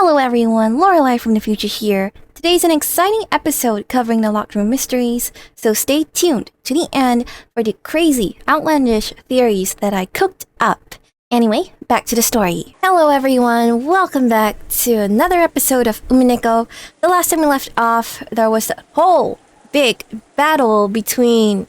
Hello everyone, Lorelei from the future here. Today's an exciting episode covering the locked room mysteries, so stay tuned to the end for the crazy, outlandish theories that I cooked up. Anyway, back to the story. Hello everyone, welcome back to another episode of Umineko. The last time we left off, there was a whole big battle between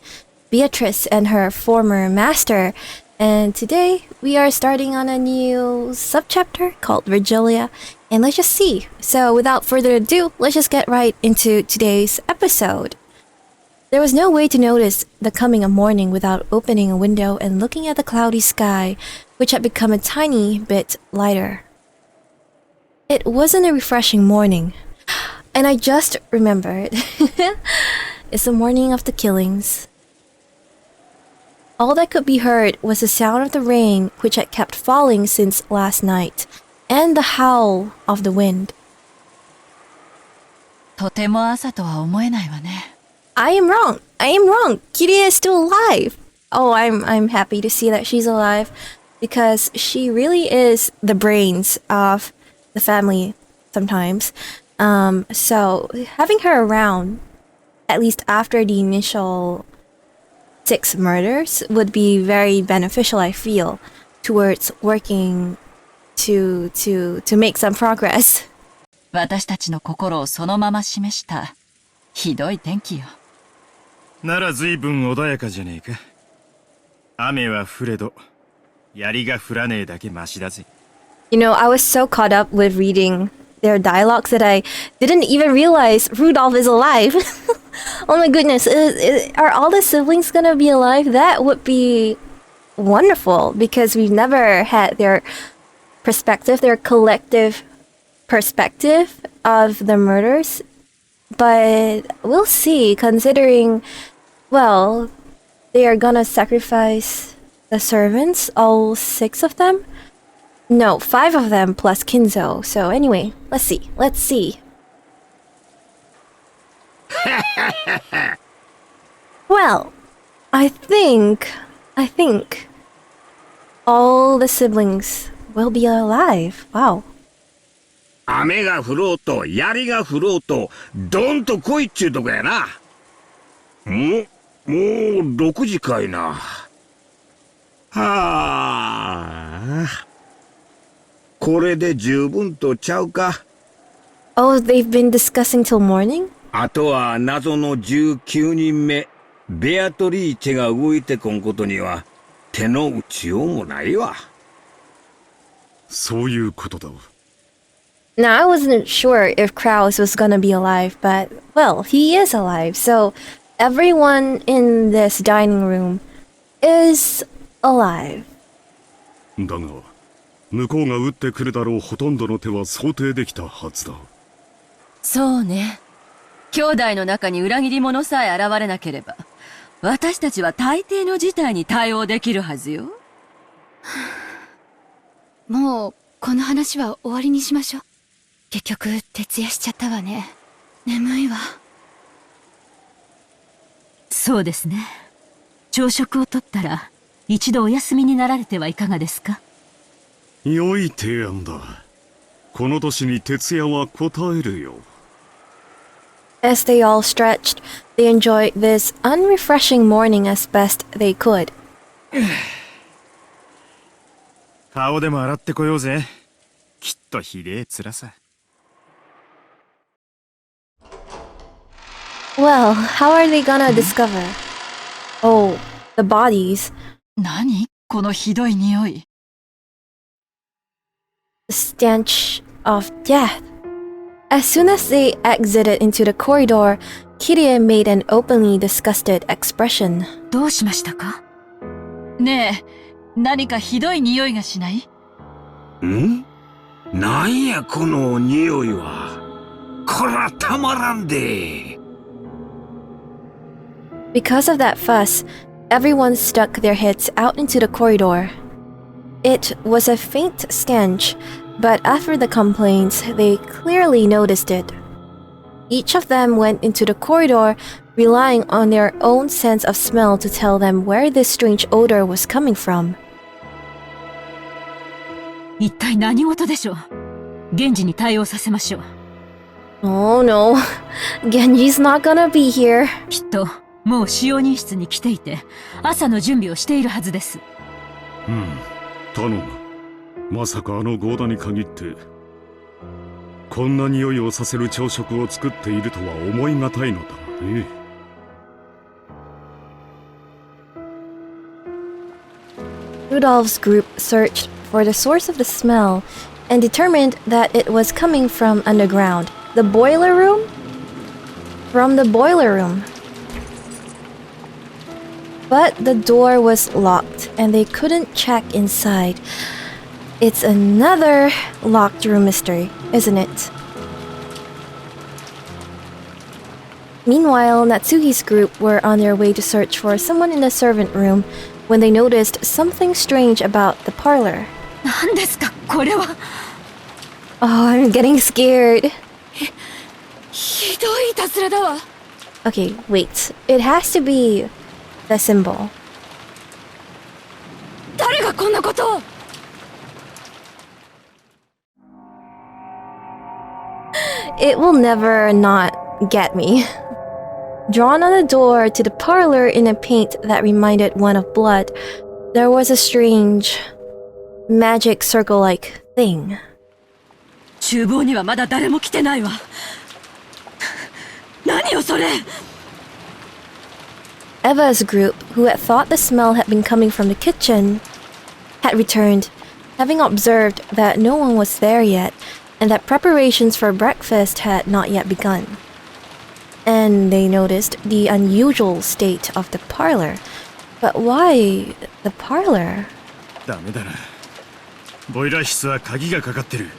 Beatrice and her former master. And today, we are starting on a new subchapter called VIRGILIA, and let's just see. So without further ado, let's just get right into today's episode. There was no way to notice the coming of morning without opening a window and looking at the cloudy sky, which had become a tiny bit lighter. It wasn't a refreshing morning, and I just remembered. It's the morning of the killings. All that could be heard was the sound of the rain, which had kept falling since last night, and the howl of the wind. とても朝とは思えないわね。I am wrong. Kiria is still alive. Oh, I'm happy to see that she's alive, because she really is the brains of the family sometimes. So having her around, at least after the initial 6 murders, would be very beneficial, I feel, towards working to make some progress. 私たちの心をそのまま示したひどい天気よ。なら随分穏やかじゃねえか。雨は降れど、槍が降らねえだけマシだぜ。You know, I was so caught up with reading their dialogues that I didn't even realize Rudolph is alive. Oh my goodness, are all the siblings gonna be alive? That would be wonderful, because we've never had their perspective, their collective perspective of the murders. But we'll see, considering, well, they are gonna sacrifice the servants, all 6 of them? No, 5 of them plus Kinzo. So anyway, let's see. Well, I think all the siblings will be alive. Wow. 雨が降ろうと槍が降ろうとドンと来いっちゅうとこやな。もう6時かいな。はあ。これで十分とちゃうか。Oh, they've been discussing till morning? あとは謎の19人目ベアトリーチェが動いてこんことには手の打ちようもないわ。そういうことだ。Now, I wasn't sure if Kraus was gonna be alive, but, well, he is alive, so everyone in this dining room is alive. だが、向こうが撃ってくるだろうほとんどの手は想定できたはずだ。そうね。兄弟の中に裏切り者さえ現れなければ、私たちは大抵の事態に対応できるはずよ。もうこの話は終わりにしましょう。結局徹夜しちゃったわね。眠いわ。そうですね。朝食をとったら一度お休みになられてはいかがですか。良い提案だ。この年に徹夜は応えるよ。As they all stretched, they enjoyed this unrefreshing morning as best they could. 顔でも洗ってこようぜ。きっとひでえ辛さ。Well, how are they gonna discover? Oh, the bodies. 何？このひどい匂い。The stench of death. As soon as they exited into the corridor, Kiria made an openly disgusted expression. どうしましたか？ねえ、何かひどい匂いがしない？ん？なんやこの匂いは。こらたまらんで。Because of that fuss, everyone stuck their heads out into the corridor. It was a faint stench, but after the complaints, they clearly noticed it. Each of them went into the corridor, relying on their own sense of smell to tell them where this strange odor was coming from. 一体何事でしょう。現時に対応させましょう。 Oh no, Genji's not gonna be here. きっともう使用人室に来ていて朝の準備をしているはずです。頼む。まさかあのゴーダに限ってこんな匂いをさせる朝食を作っているとは思いがたいのだがね。Rudolph's group searched for the source of the smell and determined that it was coming from underground. The boiler room? From the boiler room. But the door was locked and they couldn't check inside. It's another locked room mystery, isn't it? Meanwhile, Natsuhi's group were on their way to search for someone in the servant room when they noticed something strange about the parlor. 何ですかこれは。 Oh, I'm getting scared. ひどいいたずらだわ。 Okay, wait. It has to be the symbol. 誰がこんなことを。 It will never not get me. Drawn on the door to the parlor in a paint that reminded one of blood, there was a strange magic circle-like thing. 厨房にはまだ誰も来てないわ。何よそれ。 Eva's group, who had thought the smell had been coming from the kitchen, had returned, having observed that no one was there yet and that preparations for breakfast had not yet begun. And they noticed the unusual state of the parlor. But why the parlor? ダメだな。ボイラー室は鍵がかかってる。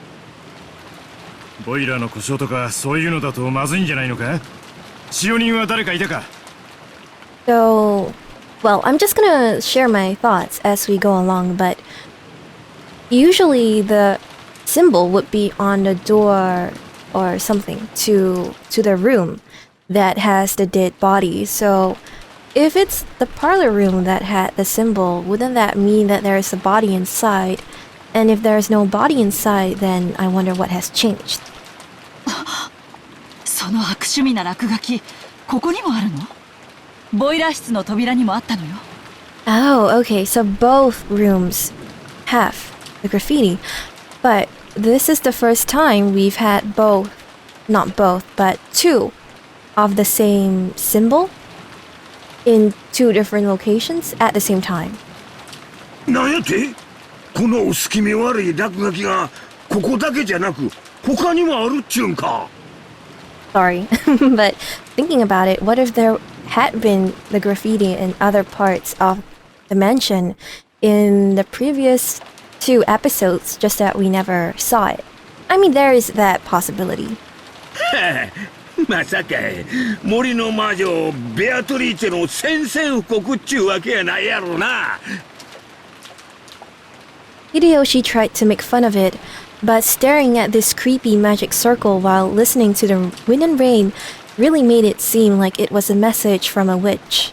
ボイラーの故障とかそういうのだとまずいんじゃないのか？使用人は誰かいたか？ So, well, I'm just gonna share my thoughts as we go along, but usually the symbol would be on the door or something to the room that has the dead body. So if it's the parlor room that had the symbol, wouldn't that mean that there is a body inside? And if there's no body inside, then I wonder what has changed. その悪趣味な落書き、ここにもあるの？ボイラー室の扉にもあったのよ。 Oh, okay, so both rooms have the graffiti. But this is the first time we've had both, not both, but two of the same symbol in two different locations at the same time. なんやって？この薄気味悪い落書きがここだけじゃなく他にもあるっちゅうんか。 Sorry, but thinking about it, what if there had been the graffiti in other parts of the mansion in the previous two episodes, just that we never saw it? I mean, there is that possibility. まさか森の魔女ベアトリーチェの宣戦布告っちゅうわけやないやろな。 Hideyoshi tried to make fun of it, but staring at this creepy magic circle while listening to the wind and rain really made it seem like it was a message from a witch.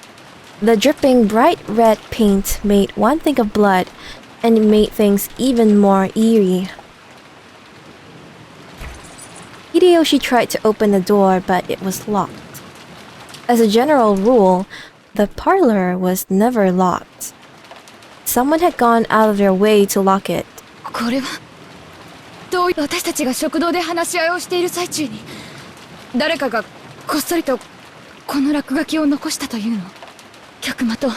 The dripping bright red paint made one think of blood, and it made things even more eerie. Hideyoshi tried to open the door, but it was locked. As a general rule, the parlor was never locked. Someone had gone out of their way to lock it. これはどういう私たちが食堂で話し合いをしている最中に誰かがこっそりとこの落書きを残したというの。客間と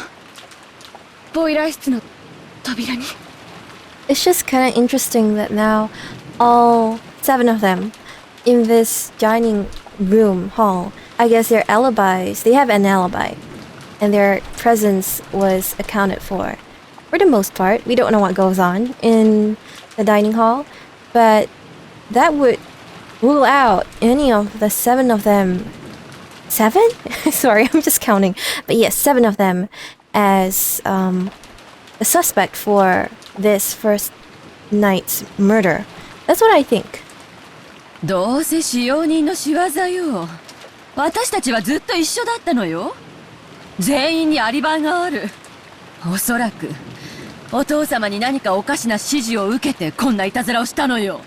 ボイラー室の扉に。 It's just kind of interesting that now all 7 of them in this dining room hall, I guess their alibis, they have an alibi, and their presence was accounted for. For the most part, we don't know what goes on in the dining hall, but that would rule out any of the 7 of them. 7? Sorry, I'm just counting. But yes, 7 of them as a suspect for this first night's murder. That's what I think. どうせ使用人の仕業よ。私たちはずっと一緒だったのよ。全員にアリバイがある。おそらくお父様に何かおかしな指示を受けてこんないたずらをしたのよ。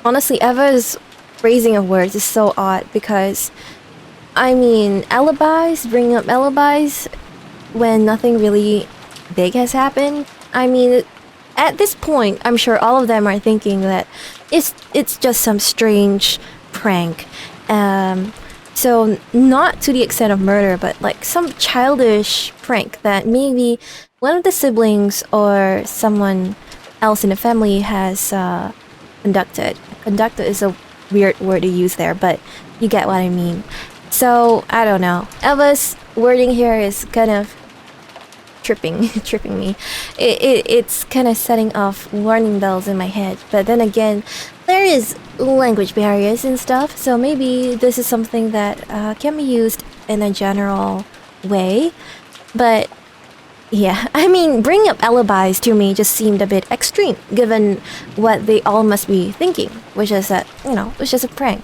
Honestly, Eva's phrasing of words is so odd because, I mean, alibis, bringing up alibis when nothing really big has happened. I mean, at this point, I'm sure all of them are thinking that it's just some strange prank. So not to the extent of murder, but like some childish prank that maybe one of the siblings or someone else in the family has conducted. Conducted is a weird word to use there, but you get what I mean. So I don't know. Eva's wording here is kind of tripping me. It's kind of setting off warning bells in my head. But then again, there is language barriers and stuff, so maybe this is something that can be used in a general way. But yeah, I mean, bringing up alibis to me just seemed a bit extreme, given what they all must be thinking, which is that, you know, it's just a prank.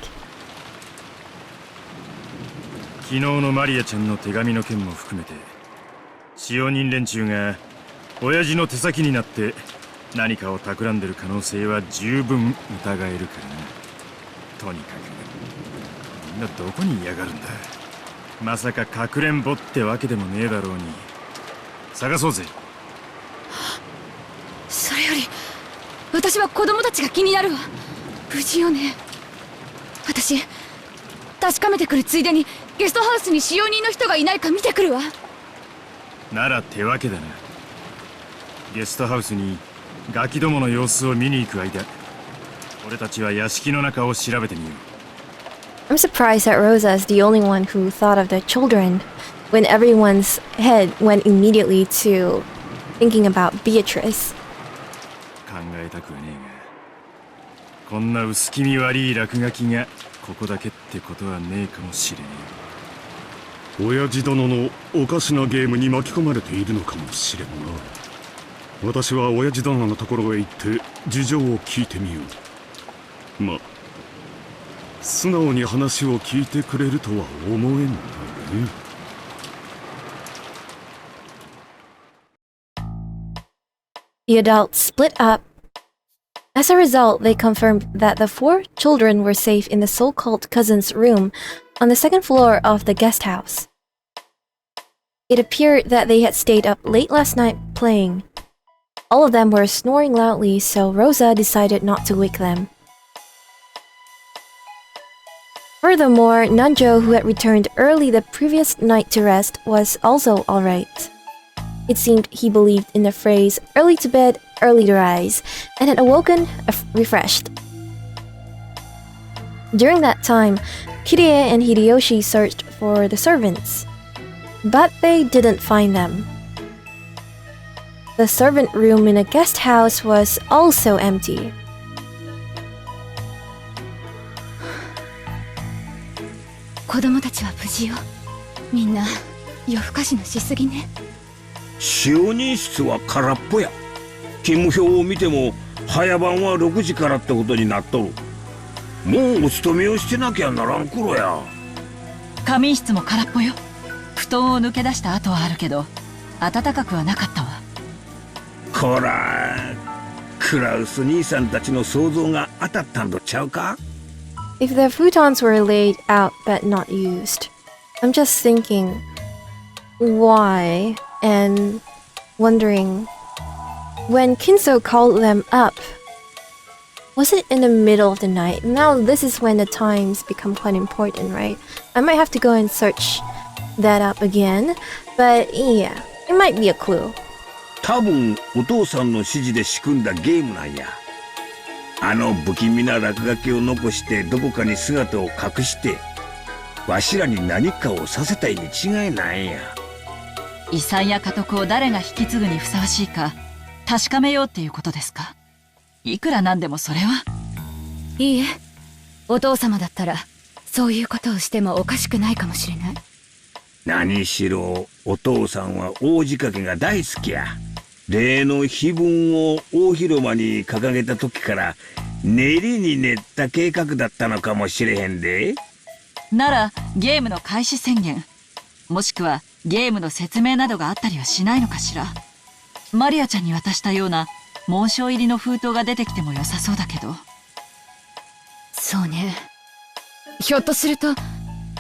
昨日のマリアちゃんの手紙の件も含めて使用人連中が親父の手先になって何かを企んでる可能性は十分疑えるからな。とにかくみんなどこにいやがるんだ。まさかかくれんぼってわけでもねえだろうに。探そうぜ。それより私は子供たちが気になるわ。無事よね。私確かめてくるついでにゲストハウスに使用人の人がいないか見てくるわ。なら手分けだな。ゲストハウスにガキどもの様子を見に行く間、俺たちは屋敷の中を調べてみよう。I'm surprised that Rosa is the only one who thought of the children when everyone's head went immediately to thinking about Beatrice. 考えたくはねえが、こんな薄気味悪い落書きがここだけってことはねえかもしれねえ。親父殿のおかしなゲームに巻き込まれているのかもしれんな。私は親父殿のところへ行って事情を聞いてみよう。ま、素直に話を聞いてくれるとは思えんだね。The adults split up. As a result, they confirmed that the 4 children were safe in the so-called cousin's room on the 2nd floor of the guest house. It appeared that they had stayed up late last night playing. All of them were snoring loudly, so Rosa decided not to wake them. Furthermore, Nanjo, who had returned early the previous night to rest, was also alright. It seemed he believed in the phrase early to bed, early to rise, and had awoken refreshed. During that time, Kirie and Hideyoshi searched for the servants, but they didn't find them. The servant room in a guest house was also empty. 子供たちは無事よ。みんな夜更かしのしすぎね。使用人室は空っぽや。勤務表を見ても早番は6時からってことになっとる。もうお勤めをしてなきゃならん頃や。仮眠室も空っぽよ。布団を抜け出した跡はあるけど暖かくはなかったわ。こら、クラウス兄さんたちの想像が当たったんとちゃうか？ If the futons were laid out but not used, I'm just thinking, why? And wondering, when Kinso called them up, was it in the middle of the night? Now this is when the times become quite important, right? I might have to go and search that up again, but yeah, it might be a clue. 多分お父さんの指示で仕組んだゲームなんや。あの不気味な落書きを残してどこかに姿を隠してわしらに何かをさせたいに違いないんや。遺産や家督を誰が引き継ぐにふさわしいか確かめようっていうことですか？いくらなんでもそれは。いいえ、お父様だったらそういうことをしてもおかしくないかもしれない。何しろお父さんは大仕掛けが大好きや。例の碑文を大広間に掲げた時から練りに練った計画だったのかもしれへんで。ならゲームの開始宣言もしくはゲームの説明などがあったりはしないのかしら。マリアちゃんに渡したような紋章入りの封筒が出てきても良さそうだけど。そうね。ひょっとすると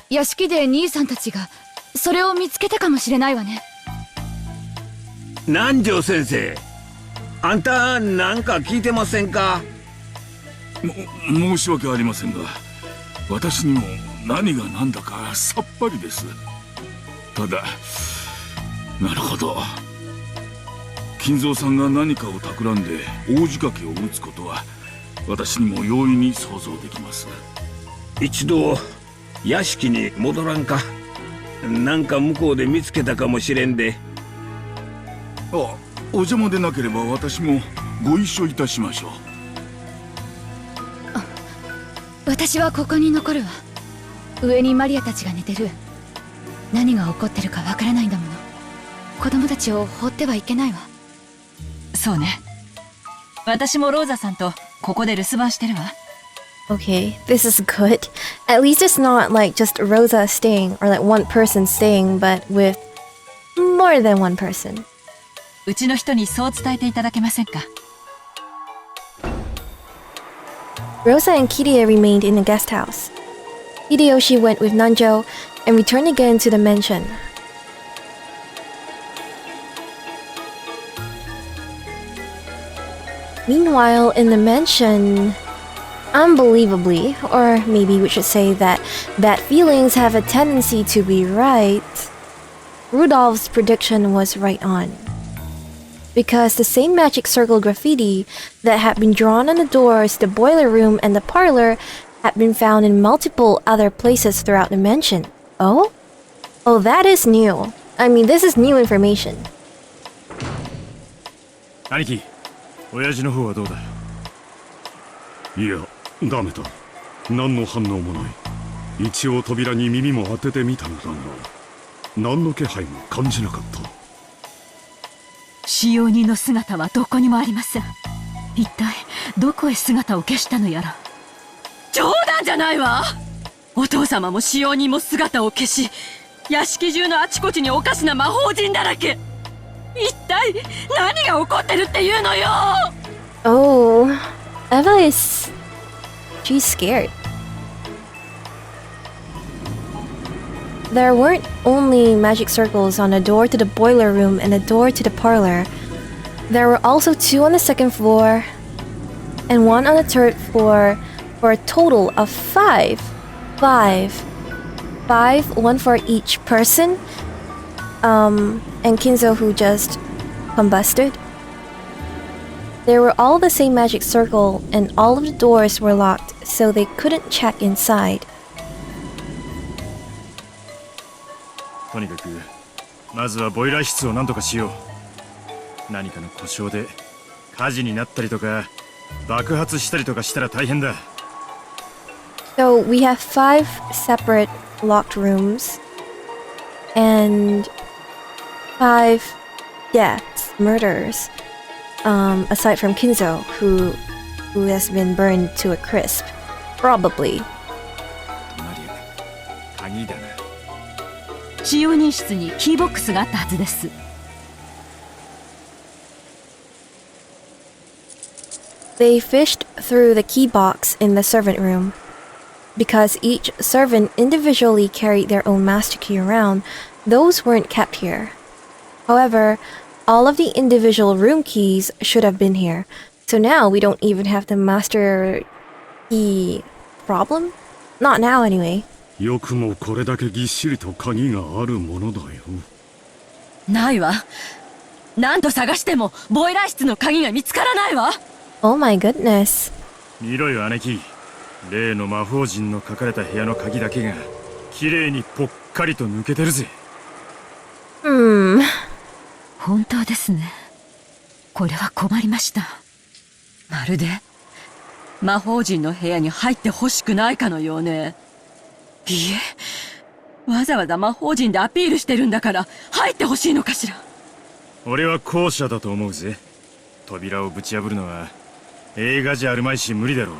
屋敷で兄さんたちがそれを見つけたかもしれないわね。南條先生、あんたなんか聞いてませんか？申し訳ありませんが、私にも何が何だかさっぱりです。ただ、なるほど、金蔵さんが何かを企んで大仕掛けを打つことは私にも容易に想像できます。一度屋敷に戻らんか？なんか向こうで見つけたかもしれんで。お邪魔でなければ私もご一緒いたしましょう。私はここに残るわ。上にマリアたちが寝てる。何が起こってるかわからないんだもの。子供たちを放ってはいけないわ。そうね。私もローザさんとここで留守番してるわ。Okay, this is good. At least it's not like just Rosa staying or like one person staying, but with more than one person. うちの人にそう伝えていただけませんか？ Rosa and Kiria remained in the guest house. Hideyoshi went with Nanjo and returned again to the mansion. Meanwhile, in the mansion, unbelievably, or maybe we should say that bad feelings have a tendency to be right, Rudolph's prediction was right on. Because the same magic circle graffiti that had been drawn on the doors, the boiler room, and the parlor had been found in multiple other places throughout the mansion. Oh? Oh, that is new. I mean, this is new information. 兄貴、親父の方はどうだ？いや、ダメだ。何の反応もない。一応扉に耳も当ててみたのだが、何の気配も感じなかった。使用人の姿はどこにもありません。一体どこへ姿を消したのやら。冗談じゃないわ。お父様も使用人も姿を消し、屋敷中のあちこちにおかしな魔法陣だらけ。一体何が起こってるっていうのよ。 Oh, Eva is... she's scared. There weren't only magic circles on the door to the boiler room and the door to the parlor. There were also 2 on the second floor and 1 on the third floor for a total of 5. 1 for each person. And Kinzo who just combusted. They were all the same magic circle and all of the doors were locked, so they couldn't check inside. とにかくまずはボイラー室を何とかしよう。何かの故障で火事になったりとか爆発したりとかしたら大変だ。 So we have 5 separate locked rooms and 5 deaths, murders, aside from Kinzo, who has been burned to a crisp, probably. マリア、鍵だな。使用人室にキーボックスがあったはずです。They fished through the key box in the servant room. Because each servant individually carried their own master key around, those weren't kept here. However, all of the individual room keys should have been here. So now we don't even have the master key problem? Not now anyway. よくもこれだけぎっしりと鍵があるものだよ。ないわ。何度探してもボイラー室の鍵が見つからないわ。Oh my goodness. 見ろよ姉貴。例の魔法陣の書かれた部屋の鍵だけが綺麗にぽっかりと抜けてるぜ。本当ですね。これは困りました。まるで魔法陣の部屋に入ってほしくないかのようね。いいえ、わざわざ魔法陣でアピールしてるんだから入ってほしいのかしら。俺は後者だと思うぜ。扉をぶち破るのは映画じゃあるまいし無理だろう。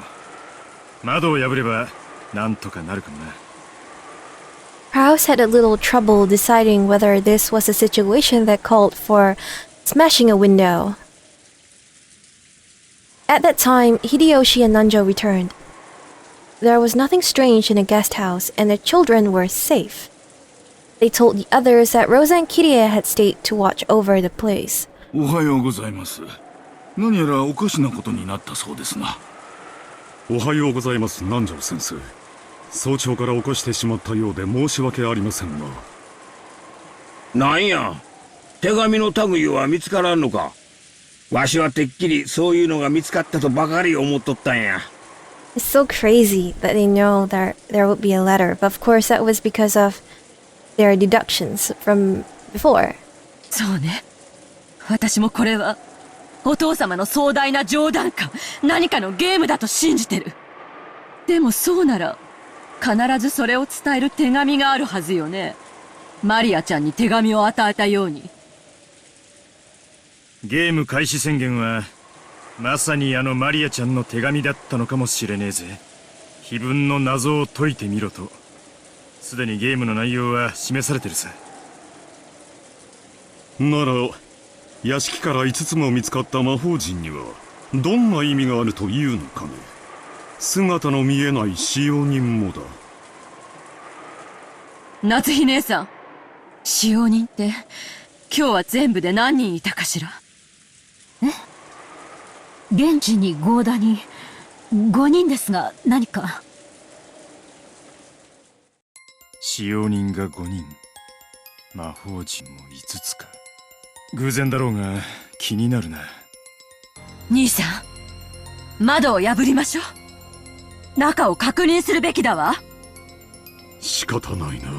窓を破ればなんとかなるかもな。Prowse had a little trouble deciding whether this was a situation that called for smashing a window. At that time, Hideyoshi and Nanjo returned. there was nothing strange in the guest house and the children were safe. They told the others that Rosa and Kiria had stayed to watch over the place. おはようございます。何やらおかしなことになったそうですな。おはようございます、南條先生。早朝から起こしてしまったようで申し訳ありませんが。なんや、手紙の類は見つからんのか。わしはてっきりそういうのが見つかったとばかり思っとったんや。It's so crazy that they know that there would be a letter, but of course that was because of their deductions from before. そうね。私もこれはお父様の壮大な冗談か何かのゲームだと信じてる。でもそうなら必ずそれを伝える手紙があるはずよね。マリアちゃんに手紙を与えたように。ゲーム開始宣言はまさにあのマリアちゃんの手紙だったのかもしれねえぜ。碑文の謎を解いてみろと。すでにゲームの内容は示されてるさ。なら屋敷から5つも見つかった魔法陣にはどんな意味があるというのかね。姿の見えない使用人もだ。夏日姉さん、使用人って今日は全部で何人いたかしら。現地に合田に5人ですが何か。使用人が5人、魔法陣も5つか。偶然だろうが気になるな。兄さん、窓を破りましょう。中を確認するべきだわ。仕方ないな。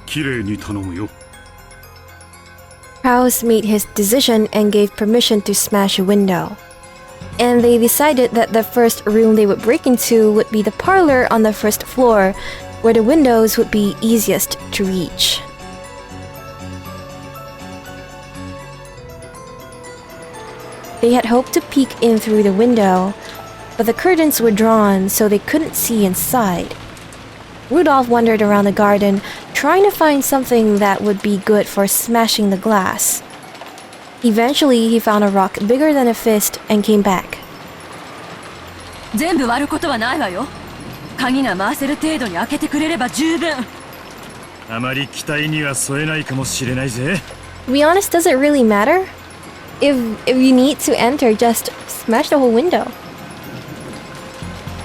綺麗に頼むよ。Prowse made his decision and gave permission to smash a window. And they decided that the first room they would break into would be the parlor on the first floor, where the windows would be easiest to reach. They had hoped to peek in through the window, but the curtains were drawn so they couldn't see inside. Rudolph wandered around the garden, trying to find something that would be good for smashing the glass. Eventually, he found a rock bigger than a fist and came back. 全部割ることはないわよ。鍵が回せる程度に開けてくれれば十分。あまり期待には添えないかもしれないぜ。To be honest, does it really matter? If you need to enter, just smash the whole window.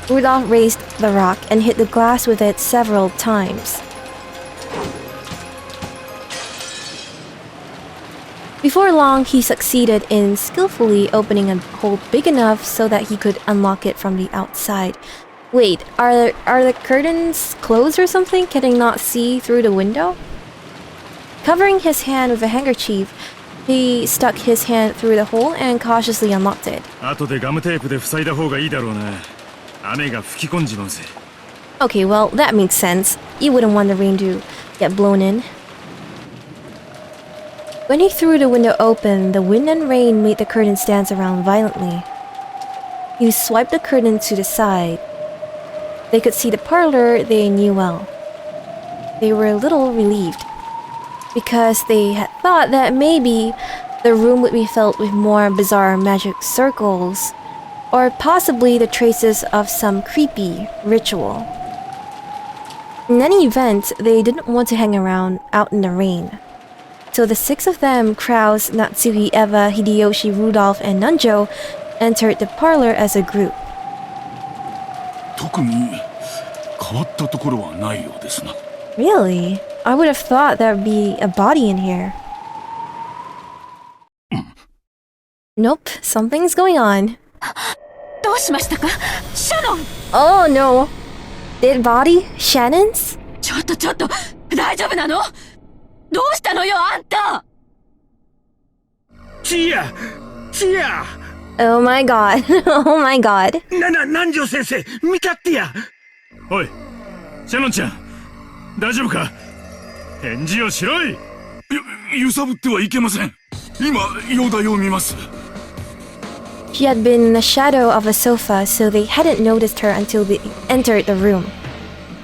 Rudolph raised the rock and hit the glass with it several times. Before long, he succeeded in skillfully opening a hole big enough so that he could unlock it from the outside. Wait, are the curtains closed or something? Can he not see through the window? Covering his hand with a handkerchief, he stuck his hand through the hole and cautiously unlocked it. 後でガムテープで塞いだ方がいいだろうな。雨が吹き込んじまうぜ。Okay, well, that makes sense. You wouldn't want the rain to get blown in. When he threw the window open, the wind and rain made the curtains dance around violently. He swiped the curtain to the side. They could see the parlor they knew well. They were a little relieved, because they had thought that maybe the room would be filled with more bizarre magic circles, or possibly the traces of some creepy ritual. In any event, they didn't want to hang around out in the rain. So the six of them, Krause, Natsuhi, Eva, Hideyoshi, Rudolph, and Nanjo, entered the parlor as a group. 特に変わったところはないようですな。Really? I would have thought there'd be a body in here. Nope, something's going on. どうしましたか、シャノン。 Oh no! Dead body? Shannon's? ちょっと、大丈夫なの？どうしたのよ、あんた。チア Oh my god. Oh my god. 南條先生、見たってや。おい、シャノンちゃん、大丈夫か？返事をしろい。揺さぶってはいけません。今、容体を見ます。She had been in the shadow of a sofa, so they hadn't noticed her until they entered the room.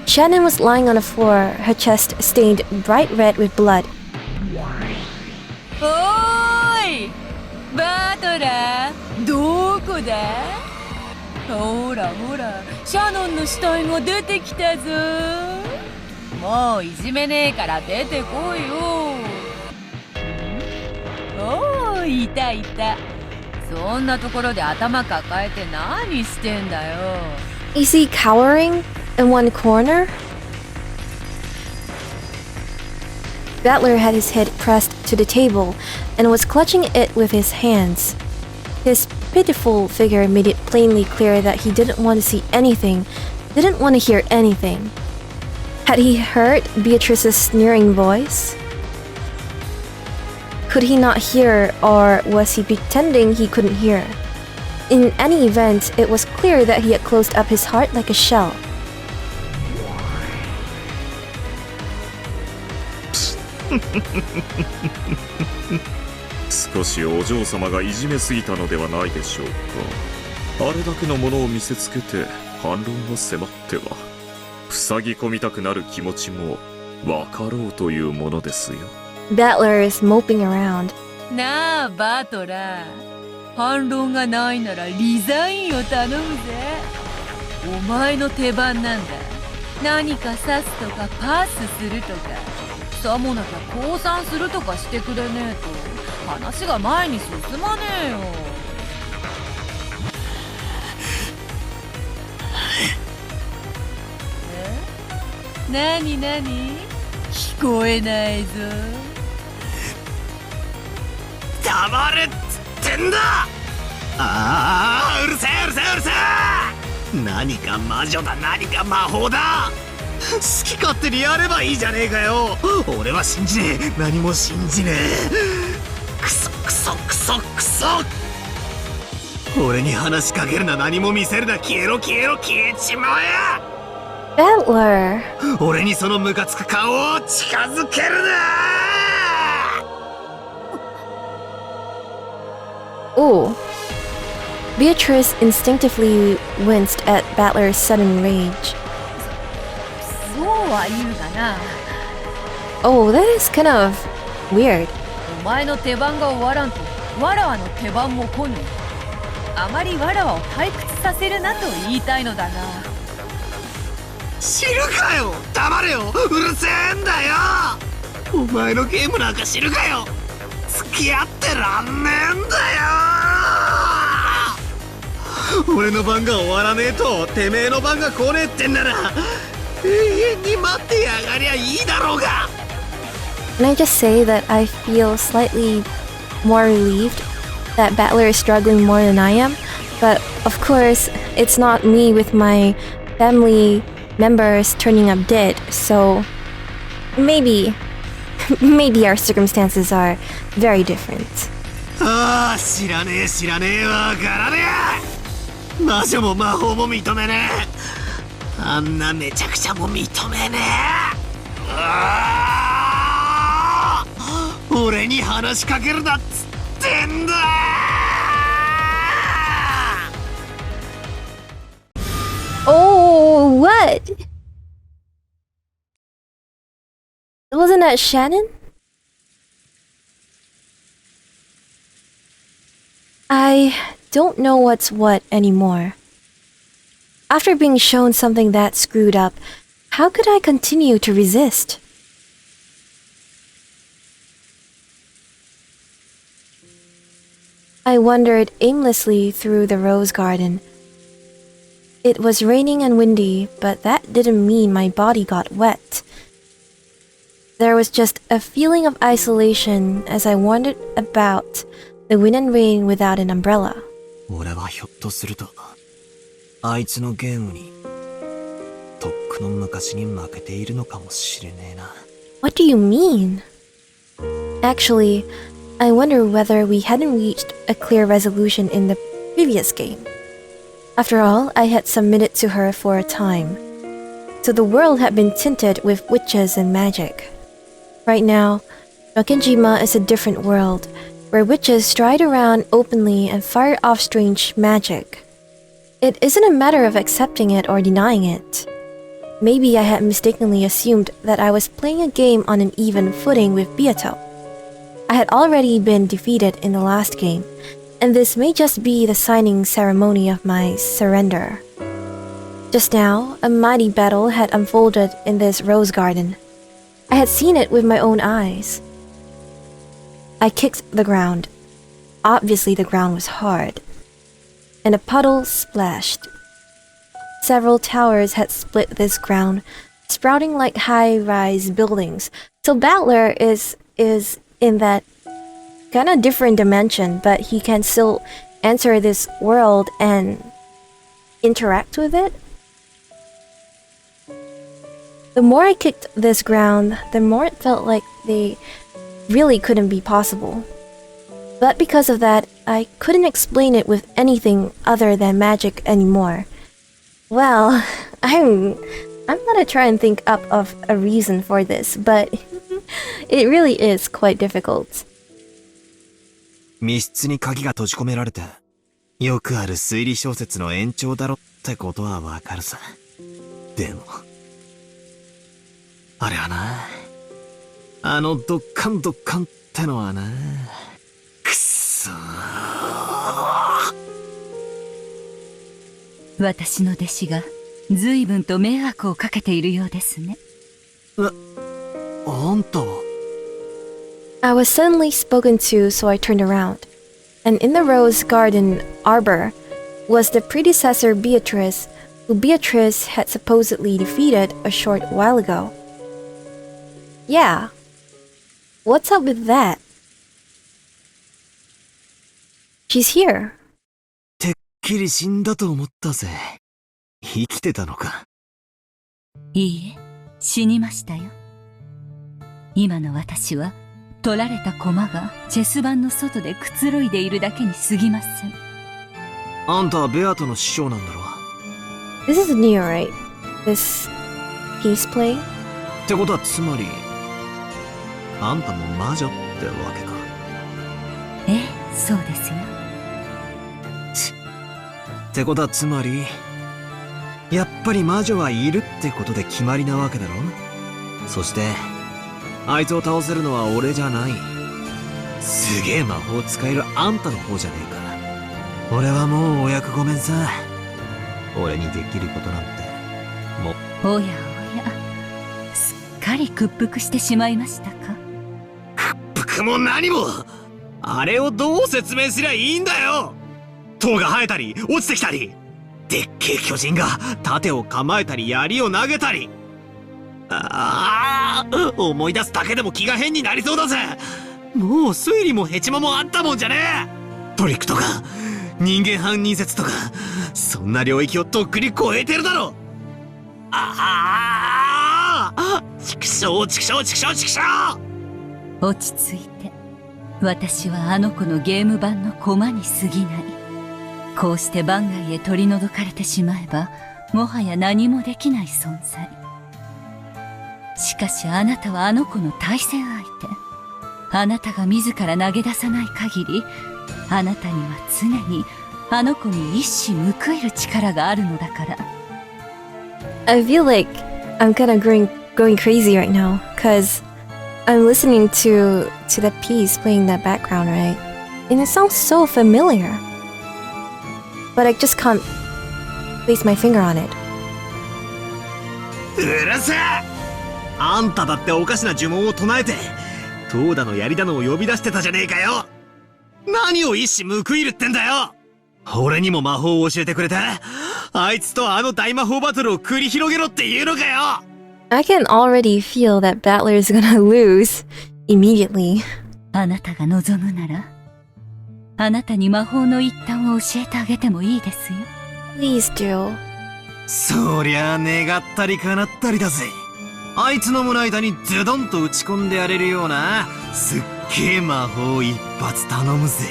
Shannon was lying on the floor, her chest stained bright red with blood. おーい、バトラー、どこだ？ほらほら、シャノンの死体が出てきたぞ。もういじめねえから出てこいよ。おー、いたいた。そんなところで頭抱えて何してんだよ。Is he cowering in one corner? Battler had his head pressed to the table and was clutching it with his hands. His pitiful figure made it plainly clear that he didn't want to see anything, didn't want to hear anything. Had he heard Beatrice's sneering voice? Could he not hear, or was he pretending he couldn't hear? In any event, it was clear that he had closed up his heart like a shell. 少しお嬢様がいじめすぎたのではないでしょうか。あれだけのものを見せつけて反論を迫っては、塞ぎ込みたくなる気持ちも分かろうというものですよ。Battler is moping around. なあバトラー、反論がないならリザインを頼むぜ。お前の手番なんだ。何か指すとかパスするとか、さもなきゃ降参するとかしてくれねえと話が前に進まねえよ。なになに、聞こえないぞ。黙れっつってんだ。ああ、うるせえうるせえうるせえ。何か魔女だ、何か魔法だ。好き勝手にやればいいじゃねえかよ。俺は信じねえ、何も信じねえ。クソクソクソクソ。俺に話しかけるな、何も見せるな、消えろ消えろ消えちまえ。Battler! 俺にそのムカつく顔を近づけるな。Oh. Beatrice instinctively winced at Battler's sudden rage. そうは言うがな。Oh, that is kind of weird. お前の手番が終わらんと、わらわの手番も来ぬ。あまりわらわを退屈させるなと言いたいのだが。知るかよ、黙れよ、うるせえんだよ。お前のゲームなんか知るかよ。付き合ってらんねえんだよ。俺の番が終わらねえとてめえの番が来ねえってんなら永遠に待ってやがりゃいいだろうが。 Can I just say that I feel slightly more relieved that Battler is struggling more than I am? But of course, it's not me with my family members turning up dead, so maybe our circumstances are very different. ああ、知らねえ知らねえわからねえ。魔女も魔法も認めねえ。あんなめちゃくちゃも認めねえ。ああ、俺に話しかけるなっつってんだ。Oh, what? Wasn't that Shannon? I don't know what's what anymore. After being shown something that screwed up, how could I continue to resist? I wandered aimlessly through the rose garden. It was raining and windy, but that didn't mean my body got wet. There was just a feeling of isolation as I wandered about the wind and rain without an umbrella. 俺はひょっとするとあいつのゲームにとっくの昔に負けているのかもしれねえな。 What do you mean? Actually, I wonder whether we hadn't reached a clear resolution in the previous game. After all, I had submitted to her for a time. So the world had been tinted with witches and magic. Right now, Rakenjima is a different world, where witches stride around openly and fire off strange magic. It isn't a matter of accepting it or denying it. Maybe I had mistakenly assumed that I was playing a game on an even footing with Beato. I had already been defeated in the last game, and this may just be the signing ceremony of my surrender. Just now, a mighty battle had unfolded in this rose garden. I had seen it with my own eyes. I kicked the ground. Obviously the ground was hard, and a puddle splashed. Several towers had split this ground, sprouting like high-rise buildings. So Battler is in that kind of different dimension, but he can still enter this world and interact with it. The more I kicked this ground, the more it felt like they really couldn't be possible. But because of that, I couldn't explain it with anything other than magic anymore. Well, I'm gonna try and think up of a reason for this, but it really is quite difficult. 密室に鍵が閉じ込められて、よくある推理小説の延長だろってことはわかるさ。でも、あれはな、あのドッカンドッカンってのはな、くっそー。私の弟子が随分と迷惑をかけているようですね。あんたは。I was suddenly spoken to, so I turned around. And in the rose garden arbor was the predecessor Beatrice, who Beatrice had supposedly defeated a short while ago. Yeah. What's up with that? She's here. てっきり死んだと思ったぜ。生きてたのか。いいえ、死にましたよ。今の私は取られた駒がチェス盤の外でくつろいでいるだけに過ぎません。あんたはベアトの師匠なんだろ。This is new, right? This peace play? ってことはつまり、あんたも魔女ってわけか。ええ、そうですよ。ってことはつまり、やっぱり魔女はいるってことで決まりなわけだろ。そしてあいつを倒せるのは俺じゃない。すげえ魔法使えるあんたの方じゃねえか。俺はもうお役ごめんさ。俺にできることなんてもう。おやおや、すっかり屈服してしまいましたか。屈服も何も。あれをどう説明すりゃいいんだよ。塔が生えたり落ちてきたり、でっけえ巨人が盾を構えたり槍を投げたり。ああ、思い出すだけでも気が変になりそうだぜ。もう推理もヘチマもあったもんじゃねえ。トリックとか人間犯人説とか、そんな領域をとっくに超えてるだろ。ああ、畜生畜生畜生畜生。落ち着いて。私はあの子のゲーム版の駒に過ぎない。こうして番外へ取り除かれてしまえば、もはや何もできない存在。しかしあなたはあの子の対戦相手。あなたが自ら投げ出さない限り、あなたには常にあの子に一矢報いる力があるのだから。I feel like I'm kind of going crazy right now, cause I'm listening to the piece playing in the background, right? And it sounds so familiar. But I just can't place my finger on it. うるせえ。あんただっておかしな呪文を唱えて、塔だの槍だのを呼び出してたじゃねえかよ。何を一矢報いるってんだよ。俺にも魔法を教えてくれた。あいつとあの大魔法バトルを繰り広げろって言うのかよ。I can already feel that Battler is gonna lose immediately. あなたが望むなら、あなたに魔法の一端を教えてあげてもいいですよ。Please do. そりゃあ願ったり叶ったりだぜ。あいつの胸板にズドンと打ち込んでやれるようなすっげえ魔法一発頼むぜ。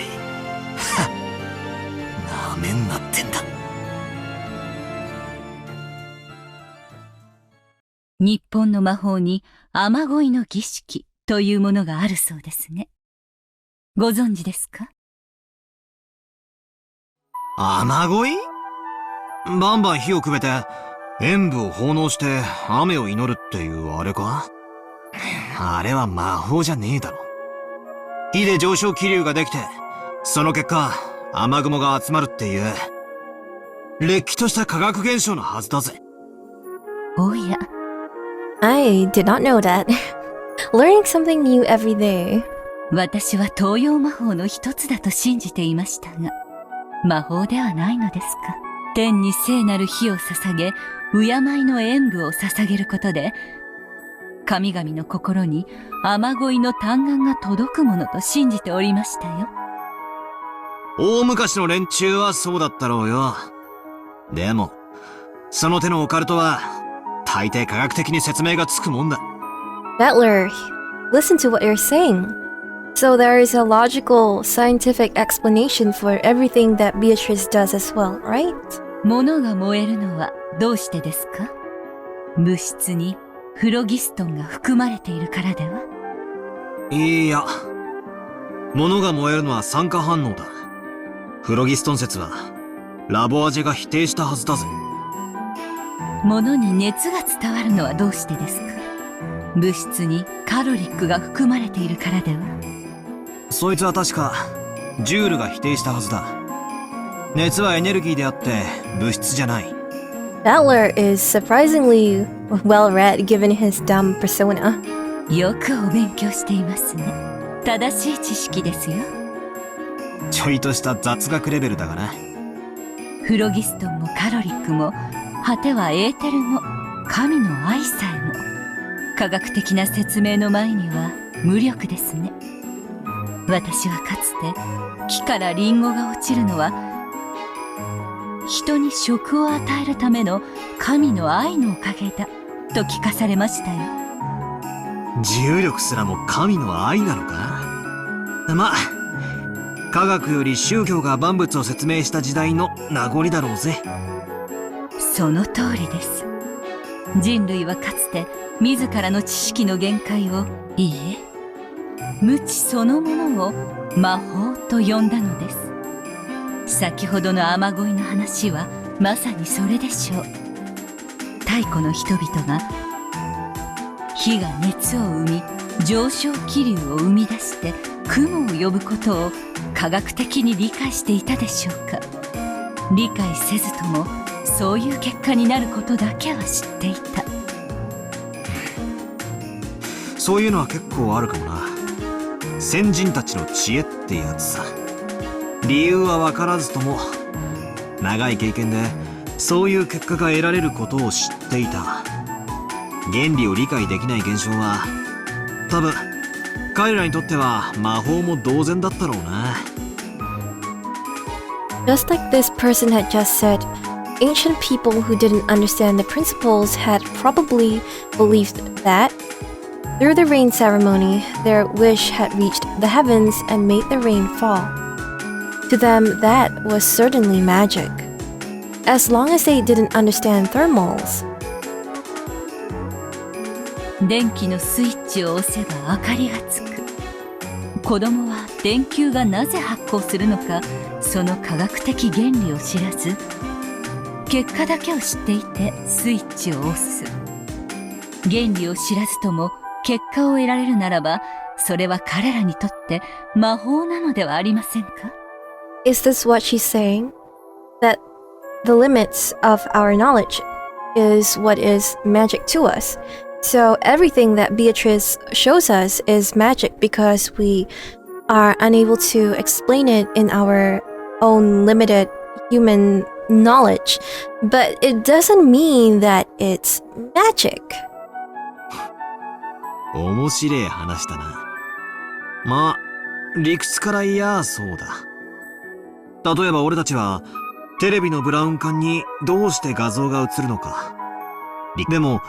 はっ、なめんなってんだ。日本の魔法に雨乞いの儀式というものがあるそうですね。ご存知ですか？雨乞い？バンバン火をくべて演武を奉納して雨を祈るっていうあれか？あれは魔法じゃねえだろ。火で上昇気流ができて、その結果雨雲が集まるっていう、れっきとした科学現象のはずだぜ。おや、I did not know that. Learning something new every day. 私は東洋魔法の一つだと信じていましたが、魔法ではないのですか。天に聖なる火を捧げ、敬いの演舞を捧げることで、神々の心に雨乞いの嘆願が届くものと信じておりましたよ。大昔の連中はそうだったろうよ。でも、その手のオカルトは、大抵科学的に説明がつくもんだ。Battler, listen to what you're saying. So there is a logical, scientific explanation for everything that Beatrice does as well, right? 物が燃えるのはどうしてですか？物質にフロギストンが含まれているからでは？いや、物が燃えるのは酸化反応だ。フロギストン説は、ラボアジェが否定したはずだぜ。物に熱が伝わるのはどうしてですか？物質にカロリックが含まれているからでは？そいつは確か、ジュールが否定したはずだ。熱はエネルギーであって、物質じゃない。Battler is surprisingly well-read given his dumb persona. よくお勉強していますね。正しい知識ですよ。ちょいとした雑学レベルだがな。フロギストンもカロリックも、果てはエーテルも、神の愛さえも、科学的な説明の前には無力ですね。私はかつて木からリンゴが落ちるのは人に食を与えるための神の愛のおかげだと聞かされましたよ。重力すらも神の愛なのか？まあ、科学より宗教が万物を説明した時代の名残だろうぜ。その通りです。人類はかつて自らの知識の限界を、いいえ、無知そのものを魔法と呼んだのです。先ほどの雨乞いの話はまさにそれでしょう。太古の人々が火が熱を生み、上昇気流を生み出して雲を呼ぶことを科学的に理解していたでしょうか。理解せずともそういう結果になることだけは知っていた。そういうのは結構あるかもな。先人たちの知恵ってやつさ。理由は分からずとも、長い経験でそういう結果が得られることを知っていた。原理を理解できない現象は、多分彼らにとっては魔法も同然だったろうな。Just like this person had just said, ancient people who didn't understand the principles had probably believed that through the rain ceremony, their wish had reached the heavens and made the rain fall. To them, that was certainly magic. As long as they didn't understand thermals. 電気のスイッチを押せば明かりがつく。子供は電球がなぜ発光するのか、その科学的原理を知らず、結果だけを知っていてスイッチを押す。原理を知らずとも結果を得られるならば、それは彼らにとって魔法なのではありませんか？ Is this what she's saying? That the limits of our knowledge is what is magic to us. So everything that Beatrice shows us is magic because we are unable to explain it in our own limited human knowledge. But it doesn't mean that it's magic. 面白い話だな。まあ、理屈から言やそうだ。例えば俺たちは、テレビのブラウン管にどうして画像が映るのか。でも、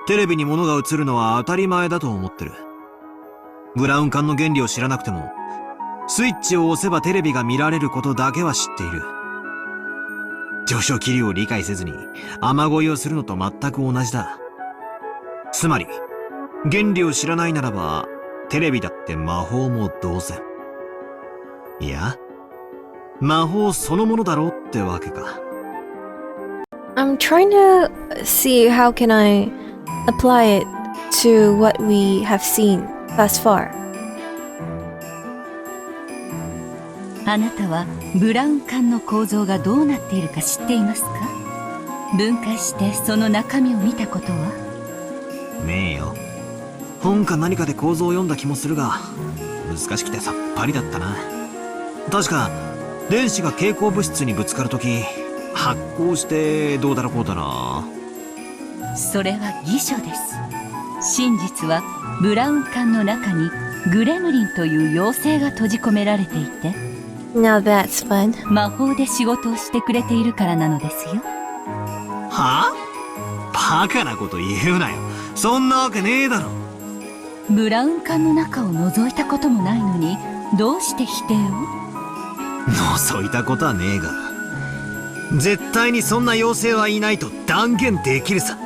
テレビに物が映るのは当たり前だと思ってる。ブラウン管の原理を知らなくても、スイッチを押せばテレビが見られることだけは知っている。上昇気流を理解せずに雨乞いをするのと全く同じだ。つまり、原理を知らないならば、テレビだって魔法も同然。いや、魔法そのものだろうってわけか。I'm trying to see how can I apply it to what we have seen thus far. あなたはブラウン管の構造がどうなっているか知っていますか？分解してその中身を見たことは？ねえよ。本か何かで構造を読んだ気もするが、難しくてさっぱりだったな。確か電子が蛍光物質にぶつかるとき発光してどうだらこうだな。それは偽書です。真実はブラウン管の中にグレムリンという妖精が閉じ込められていて、 Now that's fun. 魔法で仕事をしてくれているからなのですよ。はあ？バカなこと言うなよ。そんなわけねえだろ。ブラウン管の中を覗いたこともないのにどうして否定を？覗いたことはねえが、絶対にそんな妖精はいないと断言できるさ。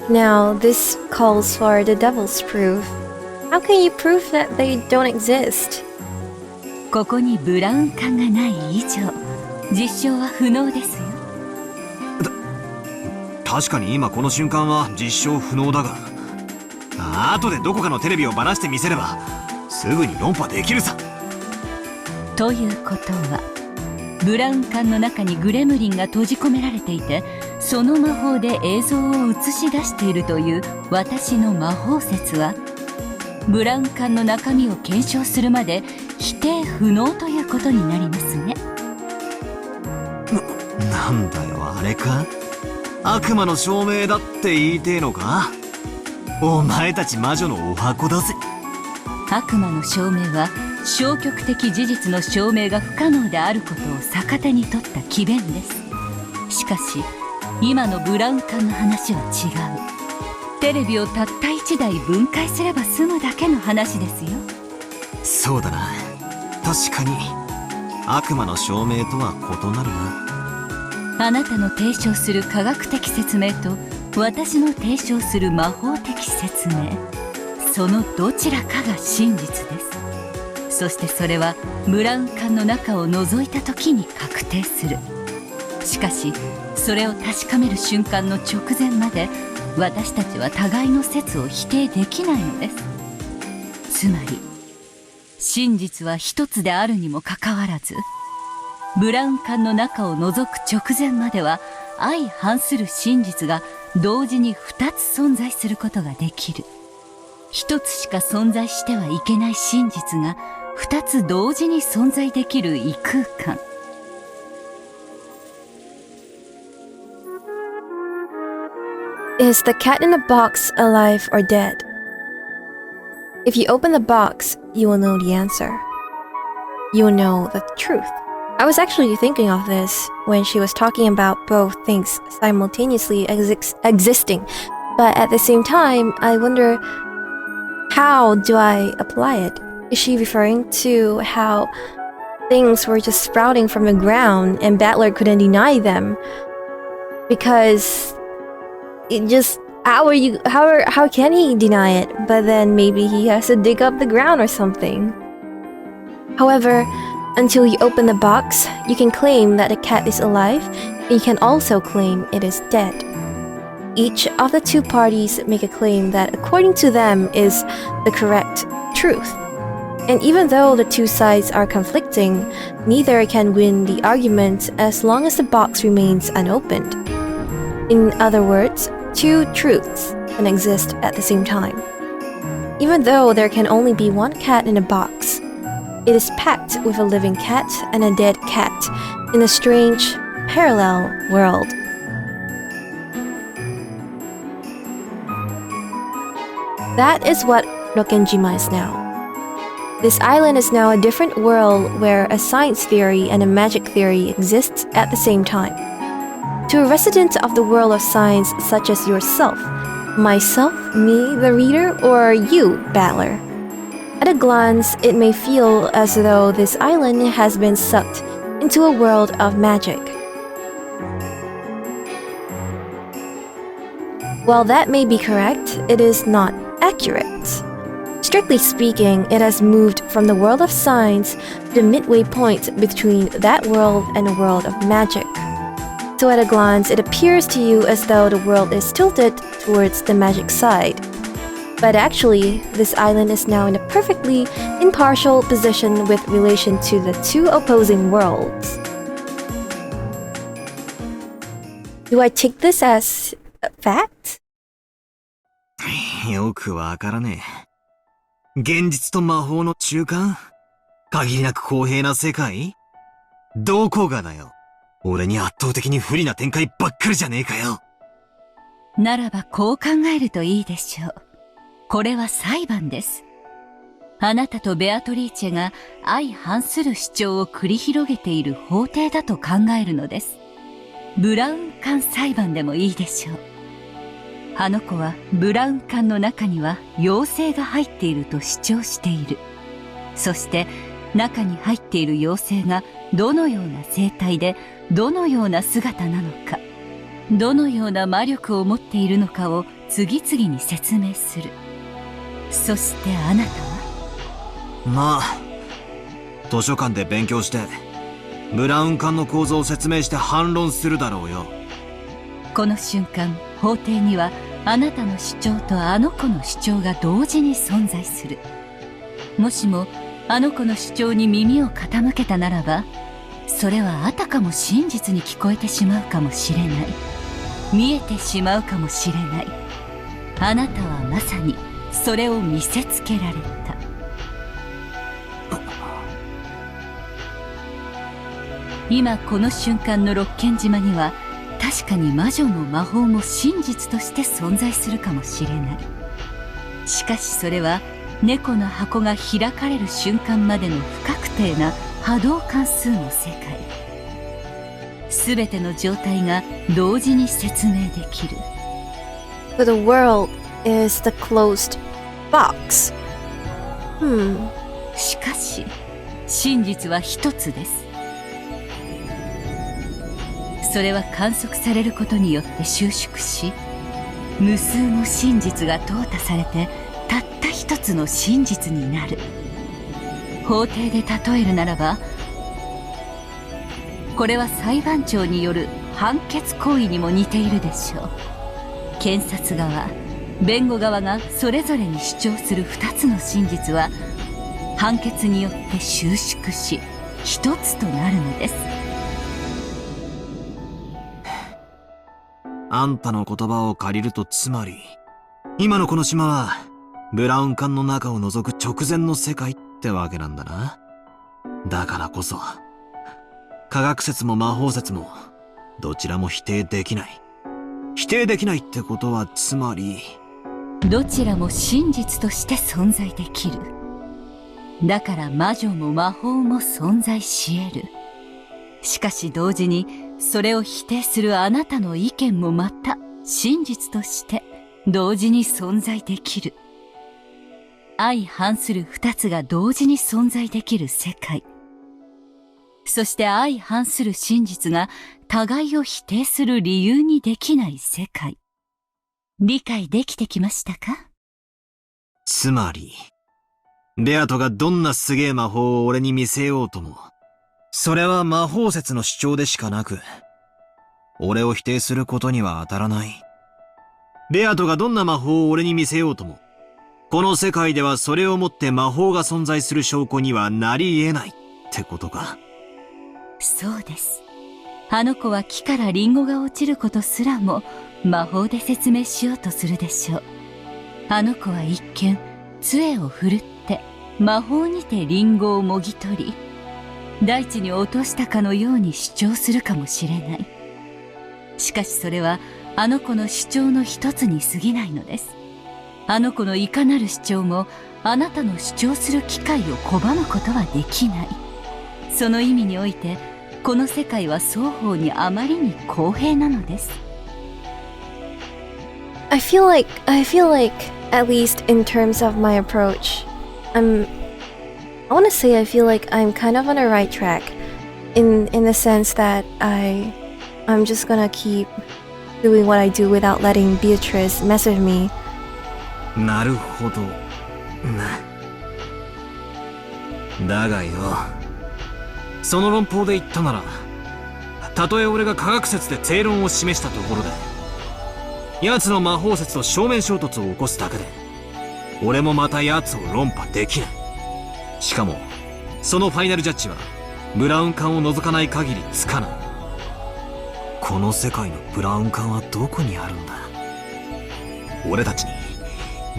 Now this calls for the devil's proof. How can you prove that they don't exist? ここにブラウン管がない以上、実証は不能ですよ。確かに今この瞬間は実証不能だが、後でどこかのテレビをばらしてみせればすぐに論破できるさ。ということは、ブラウン管の中にグレムリンが閉じ込められていて、その魔法で映像を映し出しているという私の魔法説は、ブラウン管の中身を検証するまで否定不能ということになりますね。なんだよ、あれか？悪魔の証明だって言いてえのか？お前たち魔女のお箱だぜ。悪魔の証明は消極的事実の証明が不可能であることを逆手に取った詭弁です。しかし今のブラウン管の話は違う。テレビをたった1台分解すれば済むだけの話ですよ。そうだな。確かに悪魔の証明とは異なるな。あなたの提唱する科学的説明と私の提唱する魔法的説明、そのどちらかが真実です。そしてそれはブラウン管の中を覗いた時に確定する。しかしそれを確かめる瞬間の直前まで私たちは互いの説を否定できないのです。つまり真実は一つであるにもかかわらず、ブラウン管の中を覗く直前までは相反する真実が同時に2つ存在することができる。一つしか存在してはいけない真実が2つ同時に存在できる異空間。Is the cat in the box alive or dead? If you open the box, you will know the answer. You will know the truth. I was actually thinking of this when she was talking about both things simultaneously existing, but at the same time, I wonder, how do I apply it? Is she referring to how things were just sprouting from the ground and Battler couldn't deny them? Because it just, how can he deny it? But then maybe he has to dig up the ground or something. However, until you open the box, you can claim that the cat is alive, and you can also claim it is dead. Each of the two parties make a claim that according to them is the correct truth. And even though the two sides are conflicting, neither can win the argument as long as the box remains unopened. In other words, two truths can exist at the same time. Even though there can only be one cat in a box, it is packed with a living cat and a dead cat in a strange, parallel world. That is what Rokkenjima is now. This island is now a different world where a science theory and a magic theory exists at the same time. To a resident of the world of science such as yourself, myself, me, the reader, or you, Battler, at a glance, it may feel as though this island has been sucked into a world of magic. While that may be correct, it is not accurate. Strictly speaking, it has moved from the world of science to the midway point between that world and the world of magic. So at a glance, it appears to you as though the world is tilted towards the magic side. But actually, this island is now in a perfectly impartial position with relation to the two opposing worlds. Do I take this as a fact? よくわからねえ。現実と魔法の中間？限りなく公平な世界？どこがだよ。俺に圧倒的に不利な展開ばっかりじゃねえかよ。ならばこう考えるといいでしょう。これは裁判です。あなたとベアトリーチェが相反する主張を繰り広げている法廷だと考えるのです。ブラウン管裁判でもいいでしょう。あの子はブラウン管の中には妖精が入っていると主張している。そして中に入っている妖精がどのような生態でどのような姿なのか、どのような魔力を持っているのかを次々に説明する。そしてあなたは？まあ、図書館で勉強してブラウン管の構造を説明して反論するだろうよ。この瞬間、法廷にはあなたの主張とあの子の主張が同時に存在する。もしもあの子の主張に耳を傾けたならば、それはあたかも真実に聞こえてしまうかもしれない。見えてしまうかもしれない。あなたはまさにそれを見せつけられた。今この瞬間の六軒島には確かに魔女も魔法も真実として存在するかもしれない。しかしそれは猫の箱が開かれる瞬間までの不確定な波動関数の世界。すべての状態が同時に説明できる。So the world is the closed box. しかし、真実は一つです。それは観測されることによって収縮し、無数の真実が淘汰されてたった一つの真実になる。法廷で例えるならば、これは裁判長による判決行為にも似ているでしょう。検察側、弁護側がそれぞれに主張する二つの真実は判決によって収縮し一つとなるのです。あんたの言葉を借りると、つまり今のこの島はブラウン管の中を覗く直前の世界ってわけなんだな。だからこそ科学説も魔法説もどちらも否定できない。否定できないってことはつまり、どちらも真実として存在できる。だから魔女も魔法も存在し得る。しかし同時にそれを否定するあなたの意見もまた真実として同時に存在できる。相反する二つが同時に存在できる世界。そして相反する真実が互いを否定する理由にできない世界。理解できてきましたか？つまり、ベアトがどんなすげえ魔法を俺に見せようとも、それは魔法説の主張でしかなく、俺を否定することには当たらない。ベアトがどんな魔法を俺に見せようとも、この世界ではそれをもって魔法が存在する証拠にはなり得ないってことか。そうです。あの子は木からリンゴが落ちることすらも魔法で説明しようとするでしょう。あの子は一見杖を振るって魔法にてリンゴをもぎ取り、大地に落としたかのように主張するかもしれない。しかしそれはあの子の主張の一つに過ぎないのです。あの子のいかなる主張もあなたの主張する機会を拒むことはできない。その意味においてこの世界は双方にあまりに公平なのです。I feel like, at least in terms of my approach, I want to say I feel like I'm kind of on the right track, in the sense that I'm just gonna keep doing what I do without letting Beatrice mess with me. なるほど。だがよ、その論法で言ったなら、たとえ俺が科学説で正論を示したところで、奴の魔法説と正面衝突を起こすだけで、俺もまた奴を論破できない。しかもそのファイナルジャッジはブラウン管を除かない限りつかない。この世界のブラウン管はどこにあるんだ。俺たちに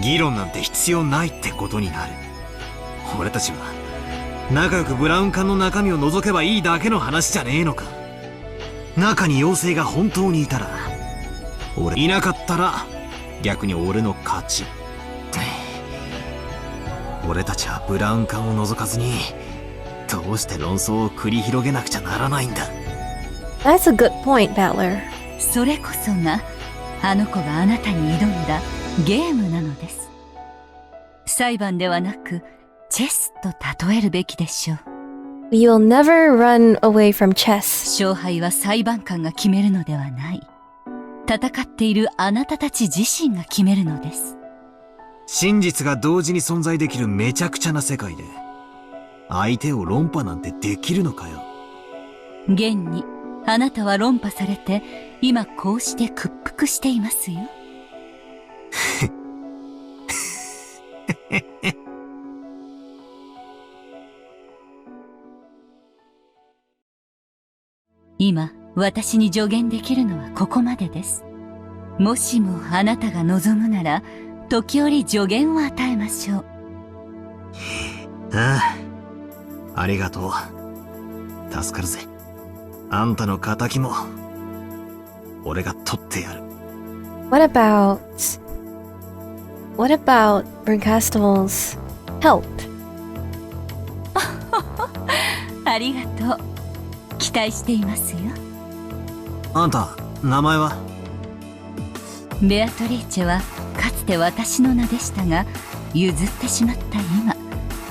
議論なんて必要ないってことになる。俺たちは仲良くブラウン管の中身を覗けばいいだけの話じゃねえのか。中に妖精が本当にいたら俺、いなかったら逆に俺の勝ち。俺たちはブラウン管を覗かずにどうして論争を繰り広げなくちゃならないんだ。 That's a good point, Battler. それこそがあの子があなたに挑んだゲームなのです。裁判ではなくチェスと例えるべきでしょう。 You'll never run away from chess. 勝敗は裁判官が決めるのではない。戦っているあなたたち自身が決めるのです。真実が同時に存在できるめちゃくちゃな世界で相手を論破なんてできるのかよ。現にあなたは論破されて今こうして屈服していますよ。今私に助言できるのはここまでです。もしもあなたが望むなら時折助言を与えましょう。ああ、ありがとう。助かるぜ。あんたの仇も俺が取ってやる。 What about Brinkastel's help? ありがとう。期待していますよ。あんた名前は？ベアトリーチェはかつて私の名でしたが譲ってしまった今、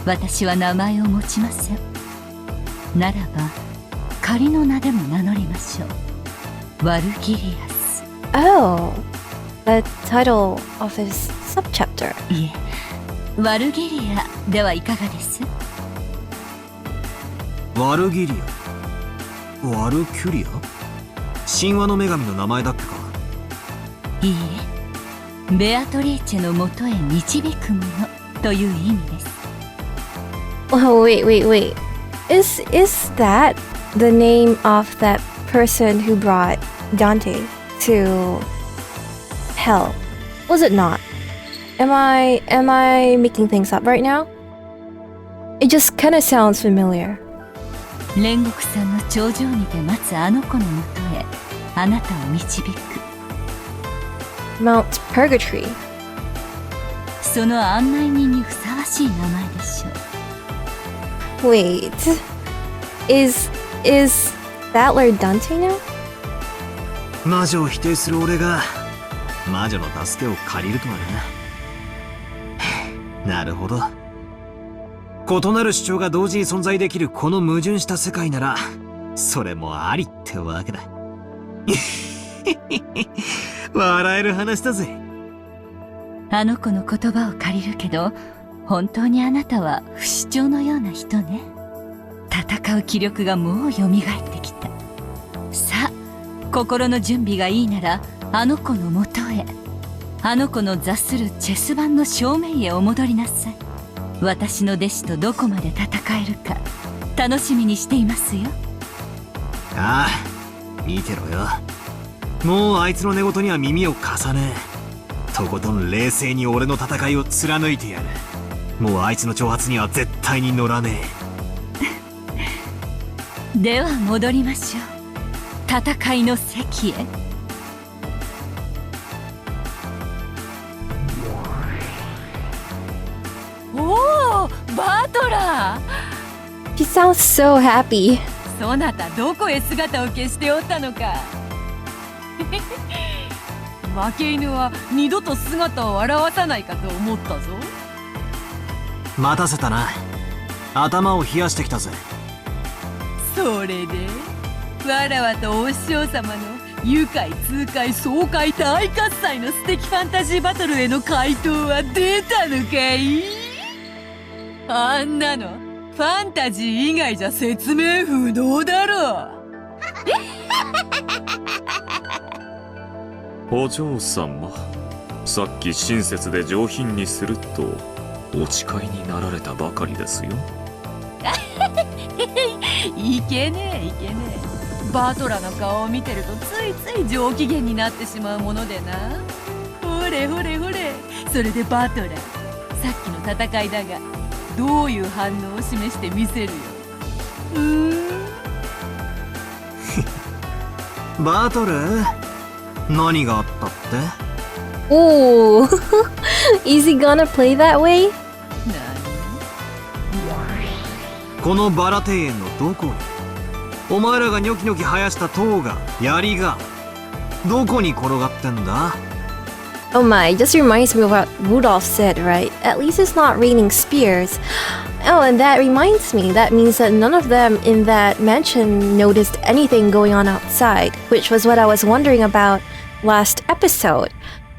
私は名前を持ちません。ならば仮の名でも名乗りましょう。ワルギリアス。 Oh, the title of his subchapter. いえ、ワルギリアではいかがです？ワルギリア、ワルキュリア、神話の女神の名前だっけか。いいえ、ベアトリーチェのもとへ導くものという意味です。Oh, wait. Is that the name of that person who brought Dante to hell? Was it not? Am I making things up right now? It just kind of sounds familiar. 煉獄さんの頂上にて待つあの子のもとへあなたを導く。Mount Purgatory. その案内人にふさわしい名前でしょう。 Wait, is Battler Dante now? 魔女を否定する俺が魔女の助けを借りるとはな。なるほど。異なる主張が同時に存在できるこの矛盾した世界ならそれもありってわけだ。笑える話だぜ。あの子の言葉を借りるけど、本当にあなたは不死鳥のような人ね。戦う気力がもう蘇ってきた。さあ、心の準備がいいならあの子のもとへ、あの子の座するチェス盤の正面へお戻りなさい。私の弟子とどこまで戦えるか楽しみにしていますよ。ああ、見てろよ。もうあいつの寝言には耳を貸さねえ。とことん冷静に俺の戦いを貫いてやる。もうあいつの挑発には絶対に乗らねえ。では戻りましょう。戦いの席へ。おお、バトラー。 She sounds so happy. そなたどこへ姿を消しておったのか。負け犬は二度と姿を現さないかと思ったぞ。待たせたな。頭を冷やしてきたぜ。それでわらわとお師匠様の愉快痛快爽快大喝采の素敵ファンタジーバトルへの回答は出たのかい？あんなのファンタジー以外じゃ説明不能だろう。お嬢様、さっき親切で上品にするとお誓いになられたばかりですよ。いけねえいけねえ。バトラの顔を見てるとついつい上機嫌になってしまうものでな。ほれほれほれ、それでバトラ、さっきの戦いだがどういう反応を示してみせるよ。バトル何があったって？ Oh, is he gonna play that way? このバラ庭園のどこにお前らがニョキニョキ生やした塔が槍がどこに転がってんだ？ Oh my, it just reminds me of what Rudolph said, right? At least it's not raining spears. Oh, and that reminds me, that means that none of them in that mansion noticed anything going on outside, which was what I was wondering about last episode.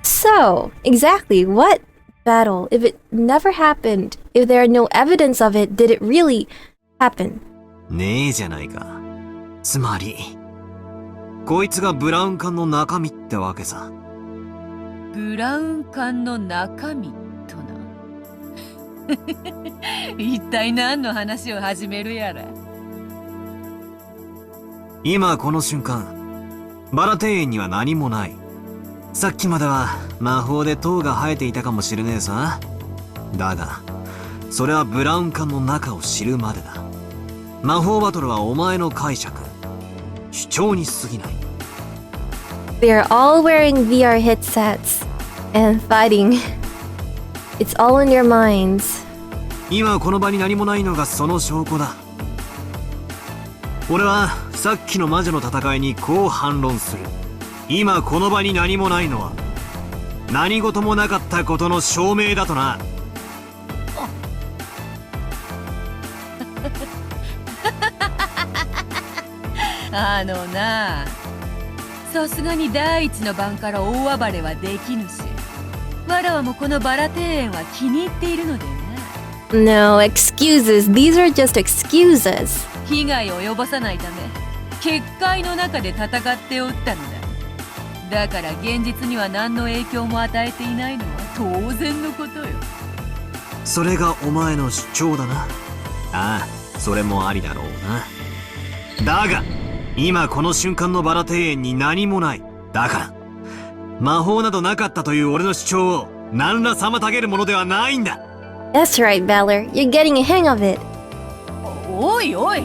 So, exactly, what battle? If it never happened, if there are no evidence of it, did it really happen? ねえじゃないか。つまりこいつがブラウン管の中身ってわけさ。ブラウン管の中身とな。一体何の話を始めるやら。今この瞬間バラ庭園には何もない。さっきまでは魔法で塔が生えていたかもしれねえさ。だがそれはブラウン管の中を知るまでだ。魔法バトルはお前の解釈主張に過ぎない。 They're all wearing VR headsets and fighting. It's all in their minds. 今この場に何もないのがその証拠だ。俺はさっきの魔女の戦いにこう反論する。今この場に何もないのは何事もなかったことの証明だとな。あのな、さすがに第一の晩から大暴れはできぬし、わらわもこのバラ庭園は気に入っているのでな。No, excuses. These are just excuses. 被害を及ぼさないため結界の中で戦っておったのだ。だから現実には何の影響も与えていないのは当然のことよ。それがお前の主張だな。ああ、それもありだろうな。だが今この瞬間のバラ庭園に何もない。だから魔法などなかったという俺の主張を何ら妨げるものではないんだ。 That's right, Valor. You're getting a hang of it. おいおい、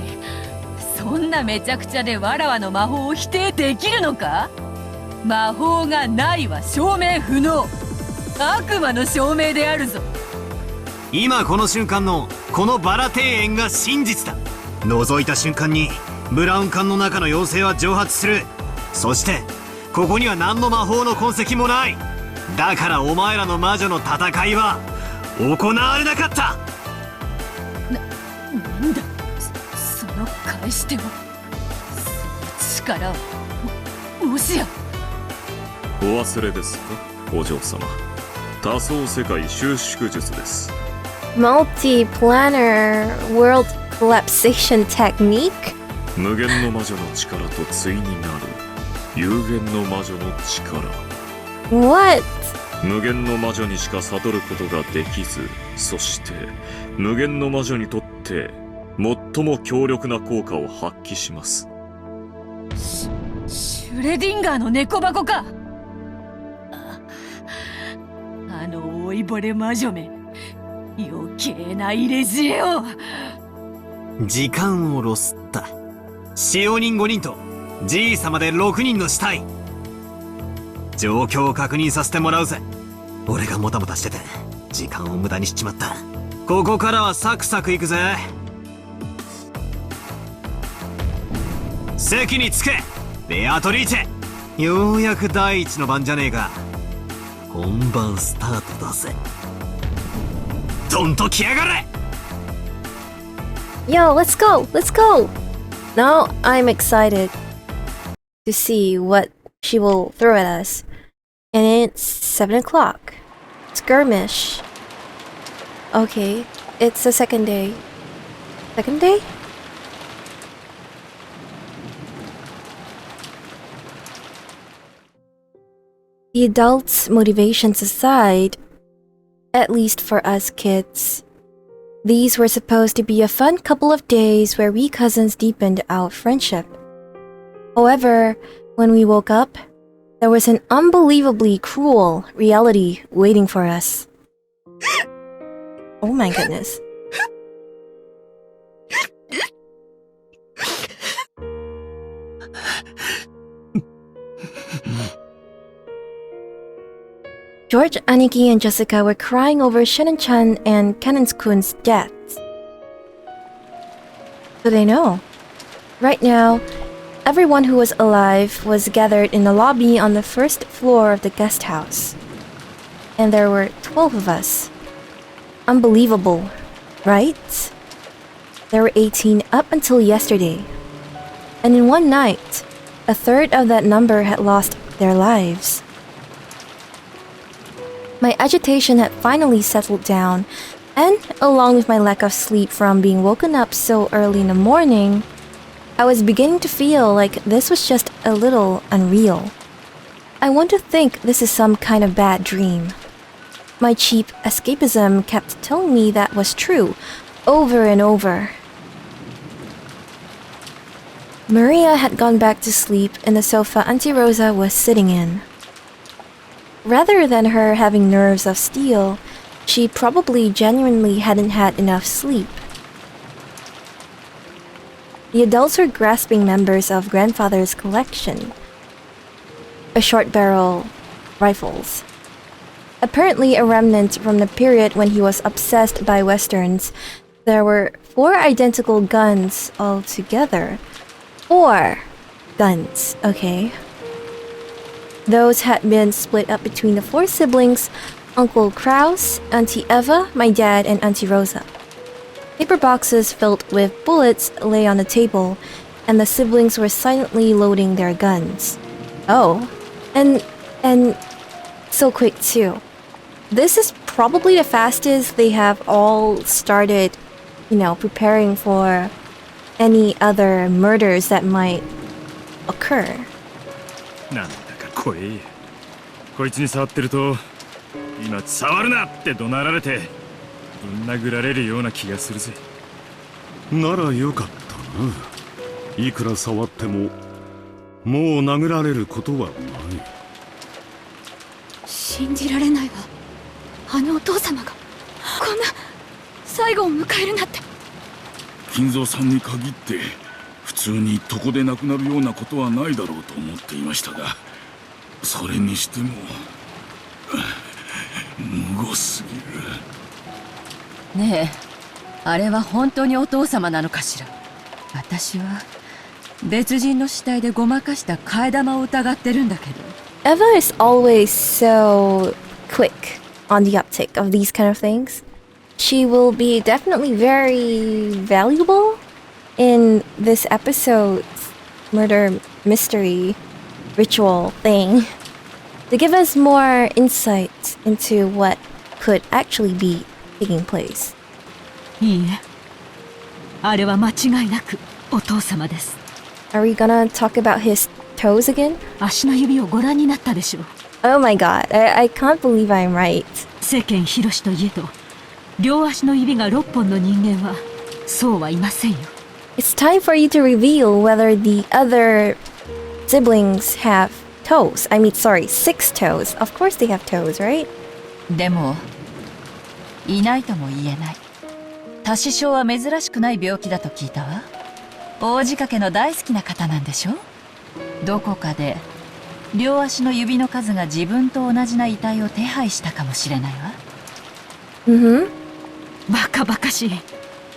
そんなめちゃくちゃでわらわの魔法を否定できるのか？魔法がないは証明不能。悪魔の証明であるぞ。今この瞬間のこのバラ庭園が真実だ。覗いた瞬間にブラウン管の中の妖精は蒸発する。そしてここには何の魔法の痕跡もない。だからお前らの魔女の戦いは行われなかった。なんだその返し手は。その力は もしや。お忘れですか、お嬢様。多層世界収縮術です。 Multi-planar world collapsation technique? 無限の魔女の力と対になる有限の魔女の力。 What? 無限の魔女にしか悟ることができず、そして無限の魔女にとって最も強力な効果を発揮します。シュレディンガーの猫箱か。あの老いぼれ魔女め、余計な入れ知恵を。時間をロスった。使用人5人とじいさまで6人の死体。状況を確認させてもらうぜ。俺がもたもたしてて時間を無駄にしちまった。ここからはサクサクいくぜ。席につけベアトリーチェ。ようやく第一の番じゃねえか。本番スタートだぜ。どんと来やがれ。 Yo, let's go! Let's go! Now I'm excited to see what she will throw at us. And it's 7 o'clock. Skirmish. Okay, it's the second day. Second day? The adults' motivations aside, at least for us kids, these were supposed to be a fun couple of days where we cousins deepened our friendship. However, when we woke up, there was an unbelievably cruel reality waiting for us. Oh my goodness. George, Aniki, and Jessica were crying over Shannon-chan and Cannon-kun's deaths. So they know. Right now, everyone who was alive was gathered in the lobby on the first floor of the guest house. And there were 12 of us. Unbelievable, right? There were 18 up until yesterday. And in one night, a third of that number had lost their lives. My agitation had finally settled down, and along with my lack of sleep from being woken up so early in the morning, I was beginning to feel like this was just a little unreal. I want to think this is some kind of bad dream. My cheap escapism kept telling me that was true, over and over. Maria had gone back to sleep in the sofa Auntie Rosa was sitting in. Rather than her having nerves of steel, she probably genuinely hadn't had enough sleep. The adults were grasping members of grandfather's collection. A short barrel rifles. Apparently a remnant from the period when he was obsessed by westerns. There were 4 identical guns altogether. 4 guns, okay? Those had been split up between the 4 siblings, Uncle Kraus, Auntie Eva, my dad, and Auntie Rosa. Paper boxes filled with bullets lay on the table, and the siblings were silently loading their guns. Oh, and so quick too. This is probably the fastest they have all started, preparing for any other murders that might occur. なんだか怖え。こいつに触ってると、今触るなって怒鳴られて、ぶん殴られるような気がするぜ。ならよかったな。いくら触っても、もう殴られることはない。信じられないわ。あのお父様がこんな最後を迎えるなんて。金蔵さんに限って普通に床で亡くなるようなことはないだろうと思っていましたが、それにしてもむごすぎる。ねえ、あれは本当にお父様なのかしら。私は別人の死体でごまかした替え玉を疑ってるんだけど。Eva is always so quick on the uptick of these kind of things. She will be definitely very valuable in this episode's murder mystery ritual thing to give us more insight into what could actually be taking place. いいえ、あれは間違いなくお父様です。Are we gonna talk about his toes again? 足の指をご覧になったでしょう。Oh my god, I can't believe I'm right. 世間広しといえど、両足の指が6本の人間はそうはいませんよ。It's time for you to reveal whether the other siblings have toes. I mean, sorry, 6 toes. Of course they have toes, right? でも、いないとも言えない。多子症は珍しくない病気だと聞いたわ。大仕掛けの大好きな方なんでしょ？どこかで両足の指の数が自分と同じな遺体を手配したかもしれないわ。バカバカしい。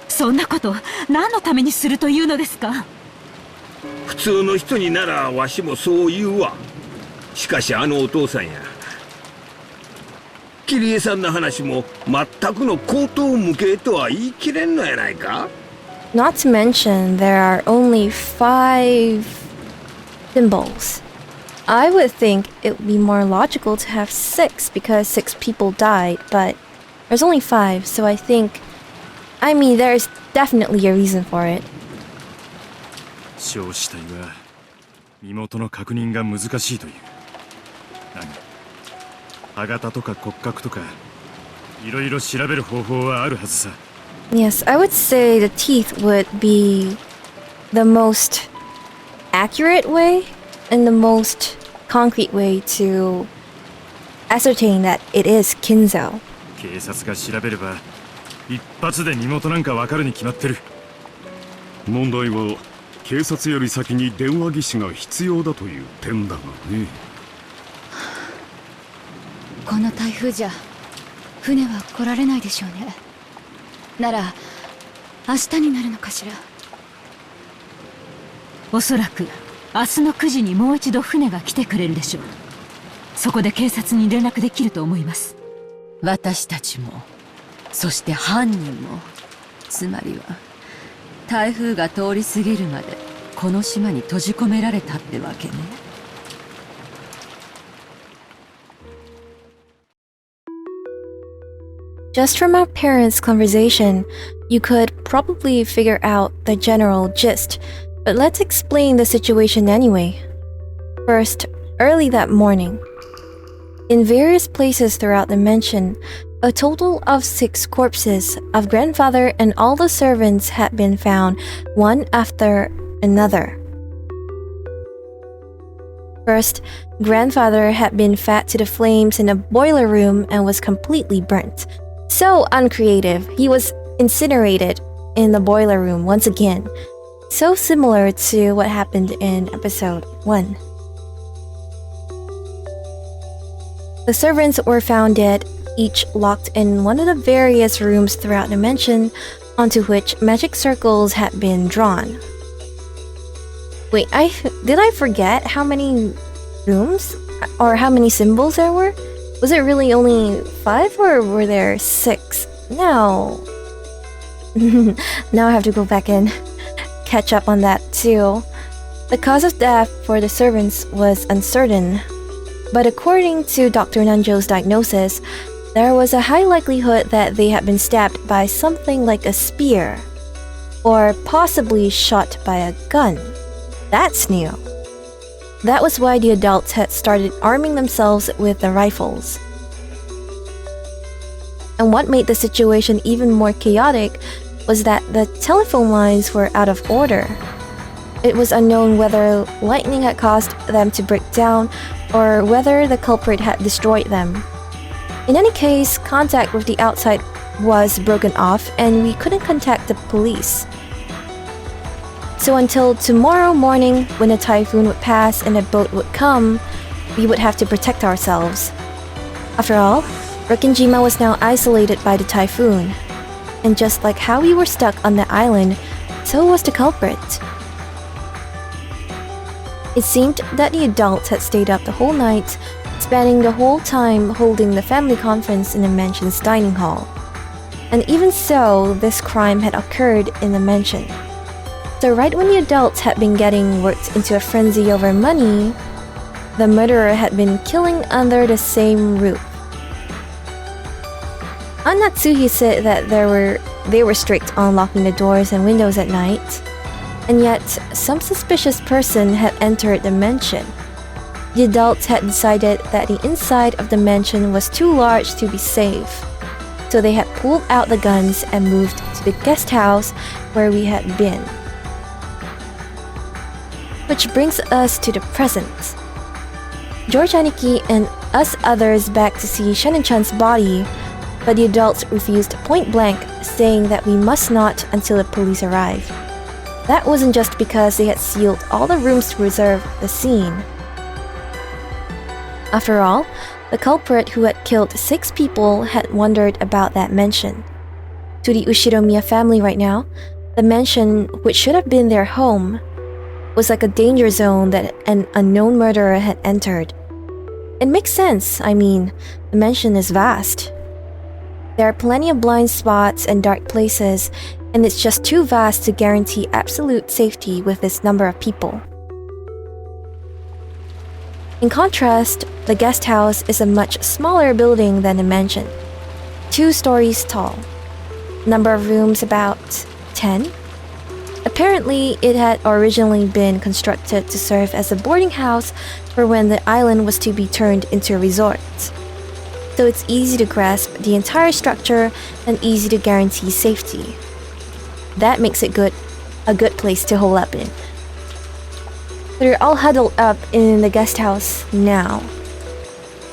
そんなこと何のためにするというのですか？普通の人にならわしもそう言うわ。しかしあのお父さんや桐江さんの話も全くの口頭無形とは言い切れんのやないか。 Not to mention, there are only 5 symbols. I would think it would be more logical to have 6 because 6 people died, but there's only 5, so I mean, there's definitely a reason for it. 焼死体は身元の確認が難しいという。歯型とか骨格とかいろいろ調べる方法はあるはずさ。 Yes, I would say the teeth would be the most accurate way and the most concrete way to ascertain that it is Kinzo. 警察が調べれば一発で身元なんかわかるに決まってる。問題は警察より先に電話技師が必要だという点だがね。この台風じゃ船は来られないでしょうね。なら明日になるのかしら。おそらく明日の9時にもう一度船が来てくれるでしょう。そこで警察に連絡できると思います。私たちも、そして犯人も、つまりは台風が通り過ぎるまでこの島に閉じ込められたってわけね。Just from our parents' conversation, you could probably figure out the general gist, but let's explain the situation anyway. First, early that morning. In various places throughout the mansion, a total of 6 corpses of grandfather and all the servants had been found, one after another. First, grandfather had been fed to the flames in a boiler room and was completely burnt. So uncreative, he was incinerated in the boiler room once again. So similar to what happened in episode 1. The servants were found dead, each locked in one of the various rooms throughout the mansion, onto which magic circles had been drawn. Wait, did I forget how many rooms? Or how many symbols there were? Was it really only 5 or were there 6? No. Now I have to go back and catch up on that too. The cause of death for the servants was uncertain, but according to Dr. Nanjo's diagnosis, there was a high likelihood that they had been stabbed by something like a spear, or possibly shot by a gun. That's new. That was why the adults had started arming themselves with the rifles. And what made the situation even more chaotic was that the telephone lines were out of order. It was unknown whether lightning had caused them to break down or whether the culprit had destroyed them. In any case, contact with the outside was broken off and we couldn't contact the police. So until tomorrow morning, when a typhoon would pass and a boat would come, we would have to protect ourselves. After all, Rokkenjima was now isolated by the typhoon. And just like how we were stuck on the island, so was the culprit. It seemed that the adults had stayed up the whole night, spanning the whole time holding the family conference in the mansion's dining hall. And even so, this crime had occurred in the mansion. So right when the adults had been getting worked into a frenzy over money, the murderer had been killing under the same roof. Aunt Natsuhi said that they were strict on locking the doors and windows at night, and yet some suspicious person had entered the mansion. The adults had decided that the inside of the mansion was too large to be safe, so they had pulled out the guns and moved to the guest house where we had been. Which brings us to the present. George Aniki and us others back to see Shannon-chan's body, but the adults refused point blank, saying that we must not until the police arrive. That wasn't just because they had sealed all the rooms to reserve the scene. After all, the culprit who had killed 6 people had wondered about that mansion. To the Ushiromiya family right now, the mansion, which should have been their home, was like a danger zone that an unknown murderer had entered. It makes sense, I mean, the mansion is vast. There are plenty of blind spots and dark places, and it's just too vast to guarantee absolute safety with this number of people. In contrast, the guest house is a much smaller building than the mansion, 2 stories tall. Number of rooms about 10. Apparently, it had originally been constructed to serve as a boarding house for when the island was to be turned into a resort. so it's easy to grasp the entire structure and easy to guarantee safety. That makes it a good place to hole up in. They're all huddled up in the guest house now,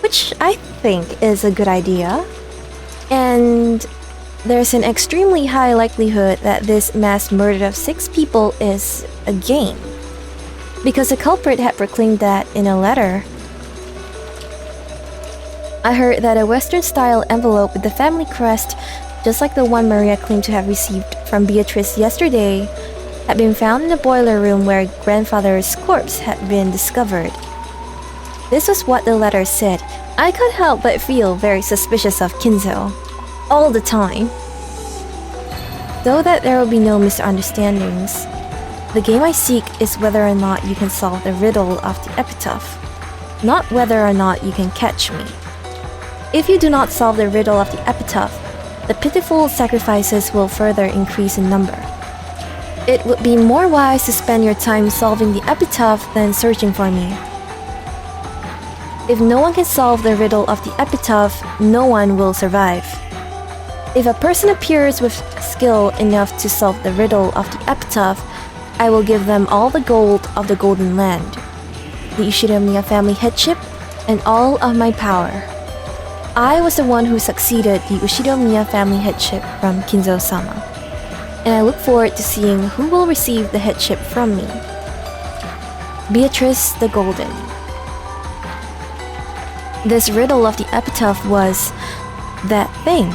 which I think is a good idea. And there's an extremely high likelihood that this mass murder of 6 people is a game, because the culprit had proclaimed that in a letter. I heard that a Western-style envelope with the family crest, just like the one Maria claimed to have received from Beatrice yesterday, had been found in the boiler room where grandfather's corpse had been discovered. This was what the letter said. I couldn't help but feel very suspicious of Kinzo. All the time. Though that there will be no misunderstandings, the game I seek is whether or not you can solve the riddle of the epitaph, not whether or not you can catch me. If you do not solve the riddle of the epitaph, the pitiful sacrifices will further increase in number. It would be more wise to spend your time solving the epitaph than searching for me. If no one can solve the riddle of the epitaph, no one will survive. If a person appears with skill enough to solve the riddle of the epitaph, I will give them all the gold of the Golden Land, the Ishinomiya family headship, and all of my power. I was the one who succeeded the Ishinomiya family headship from Kinzo-sama, and I look forward to seeing who will receive the headship from me. Beatrice the Golden. This riddle of the epitaph was that thing.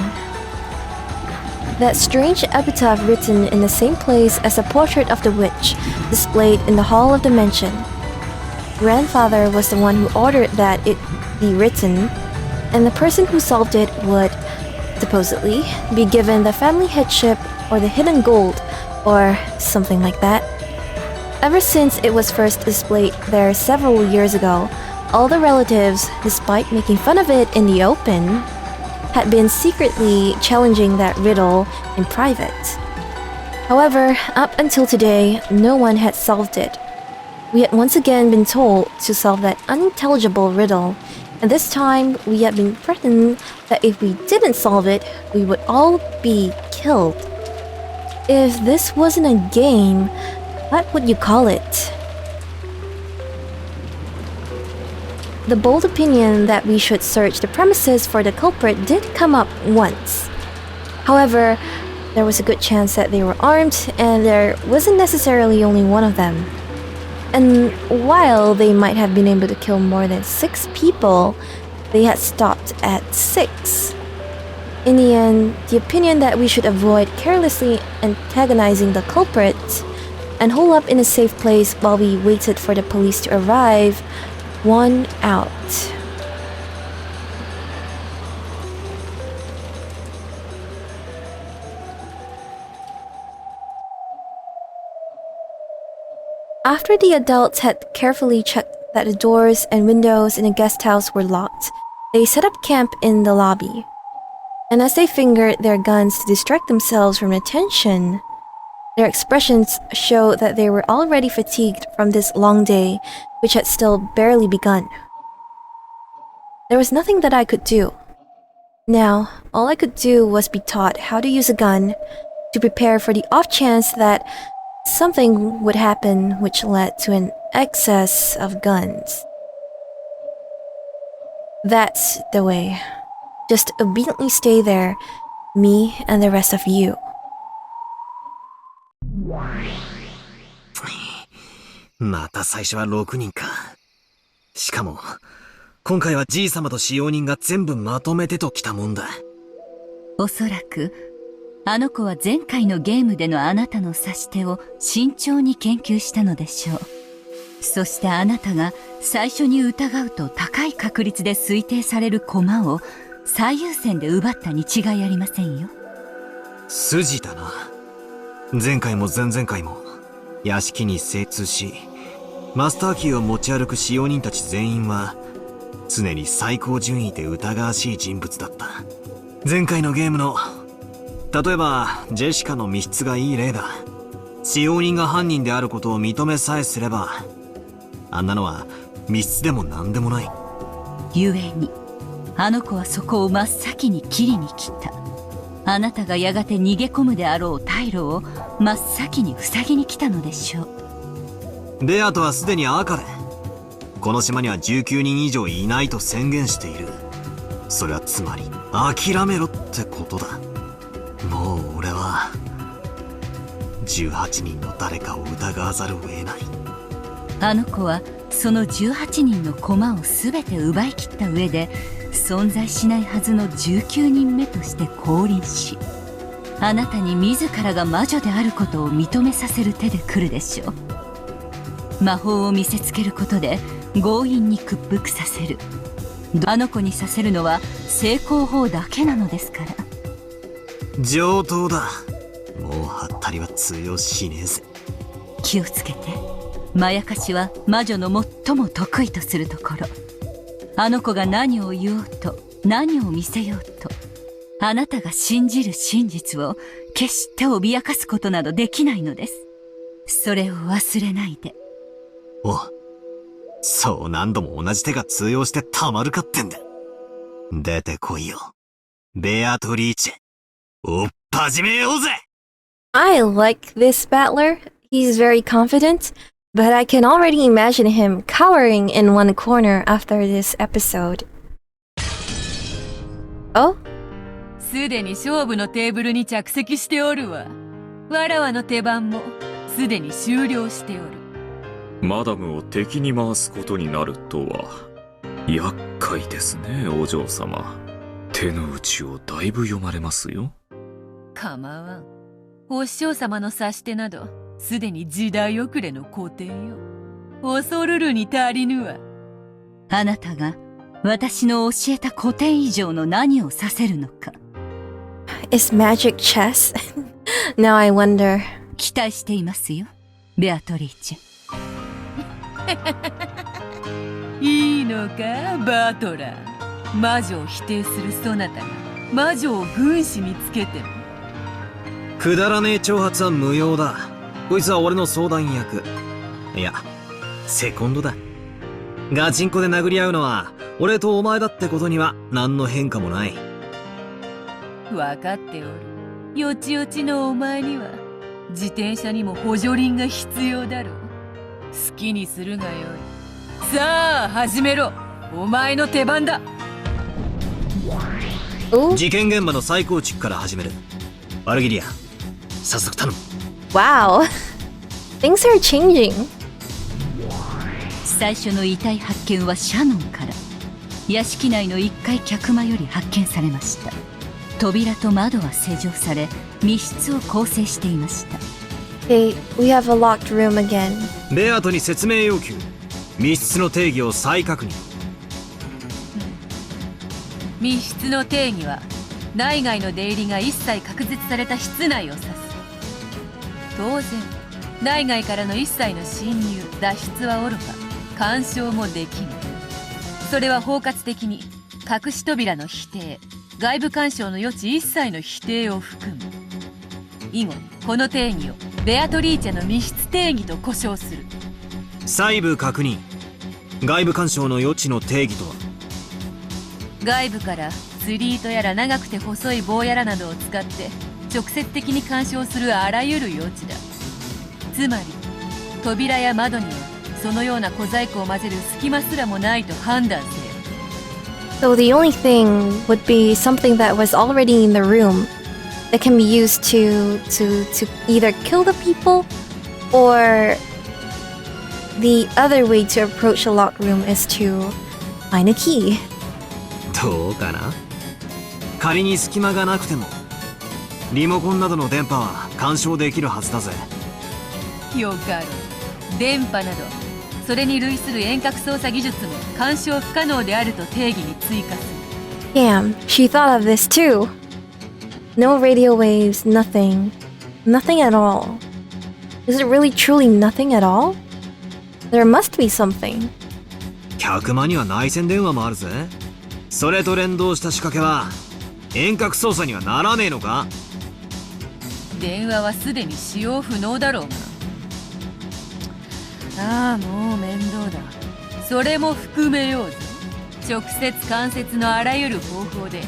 That strange epitaph written in the same place as the portrait of the witch displayed in the hall of the mansion. Grandfather was the one who ordered that it be written, and the person who solved it would, supposedly, be given the family headship or the hidden gold, or something like that. Ever since it was first displayed there several years ago, all the relatives, despite making fun of it in the open, had been secretly challenging that riddle in private. However, up until today, no one had solved it. We had once again been told to solve that unintelligible riddle, and this time we had been threatened that if we didn't solve it, we would all be killed. If this wasn't a game, what would you call it? The bold opinion that we should search the premises for the culprit did come up once. However, there was a good chance that they were armed and there wasn't necessarily only one of them. And while they might have been able to kill more than 6 people, they had stopped at 6. In the end, the opinion that we should avoid carelessly antagonizing the culprit and hole up in a safe place while we waited for the police to arrive won out. After the adults had carefully checked that the doors and windows in the guest house were locked, they set up camp in the lobby. And as they fingered their guns to distract themselves from the tension, their expressions showed that they were already fatigued from this long day, which had still barely begun. There was nothing that I could do. Now, all I could do was be taught how to use a gun to prepare for the off chance that something would happen which led to an excess of guns. That's the way. Just obediently stay there, me and the rest of you. また最初は6人か。しかも、今回はじい様と使用人が全部まとめてときたもんだ。おそらく、あの子は前回のゲームでのあなたの指し手を慎重に研究したのでしょう。そしてあなたが最初に疑うと高い確率で推定される駒を最優先で奪ったに違いありませんよ。筋だな。前回も前々回も屋敷に精通し、マスターキーを持ち歩く使用人たち全員は常に最高順位で疑わしい人物だった。前回のゲームの例えばジェシカの密室がいい例だ。使用人が犯人であることを認めさえすれば、あんなのは密室でも何でもない。故にあの子はそこを真っ先に切りに来た。あなたがやがて逃げ込むであろう退路を真っ先に塞ぎに来たのでしょう。ベアとはすでに赤で、この島には19人以上いないと宣言している。それはつまり諦めろってことだ。もう俺は18人の誰かを疑わざるを得ない。あの子はその18人の駒を全て奪い切った上で、存在しないはずの19人目として降臨し、あなたに自らが魔女であることを認めさせる手で来るでしょう。魔法を見せつけることで強引に屈服させる。あの子にさせるのは成功法だけなのですから。上等だ。もうハッタリは通用しねえぜ。気をつけて。まやかしは魔女の最も得意とするところ。あの子が何を言おうと、何を見せようと、あなたが信じる真実を決して脅かすことなどできないのです。それを忘れないで。お、そう何度も同じ手が通用してたまるかってんだ。出てこいよ、ベアトリーチェ。おっ始めようぜ。 I like this battler. He's very confident, but I can already imagine him cowering in one corner after this episode. Oh? すでに勝負のテーブルに着席しておるわ。わらわの手番もすでに終了しておる。マダムを敵に回すことになるとは厄介ですね、お嬢様。手の内をだいぶ読まれますよ。構わん。お師匠様の指し手などすでに時代遅れの古典よ。恐るるに足りぬわ。あなたが私の教えた古典以上の何をさせるのか。Is magic chess? Now I wonder. 期待していますよ、ベアトリーチェ。いいのか、バトラー。魔女を否定するそなたが魔女を軍師につけても。くだらねえ挑発は無用だ。こいつは俺の相談役。いや、セコンドだ。ガチンコで殴り合うのは俺とお前だってことには何の変化もない。分かっておる。よちよちのお前には自転車にも補助輪が必要だろう。好きにするがよい。さあ始めろ。お前の手番だ。事件現場の再構築から始める。バルギリア、早速頼む。 Wow. Things are changing. 最初の遺体発見はシャノンから。屋敷内の1階客間より発見されました。扉と窓は施錠され、密室を構成していました。Okay, we have a locked room again. ベアトに説明要求。密室の定義を再確認。密室の定義は内外の出入りが一切隔絶された室内を指す。当然内外からの一切の侵入脱出はおろか干渉もできぬ。それは包括的に隠し扉の否定、外部干渉の余地一切の否定を含む。以後この定義をベアトリーチェの密室定義と呼称する。細部確認。外部干渉の余地の定義とは。外部から釣り糸やら長くて細い棒やらなどを使って直接的に干渉するあらゆる余地だ。つまり扉や窓にはそのような小細工を混ぜる隙間すらもないと判断せよ。 So the only thing would be something that was already in the room that can be used to either kill the people, or the other way to approach a locked room is to find a key. どうかな。仮に隙間がなくてもリモコンなどの電波は干渉できるはずだぜ。よかろう。電波などそれに類する遠隔操作技術も干渉不可能であると定義に追加する。 Damn, she thought of this too. No radio waves, nothing. Nothing at all. Is it really truly nothing at all? There must be something. 客間には内線電話もあるぜ。それと連動した仕掛けは遠隔操作にはならねえのか。電話はすでに使用不能だろうが。ああ、もう面倒だ。それも含めようぜ。直接間接のあらゆる方法で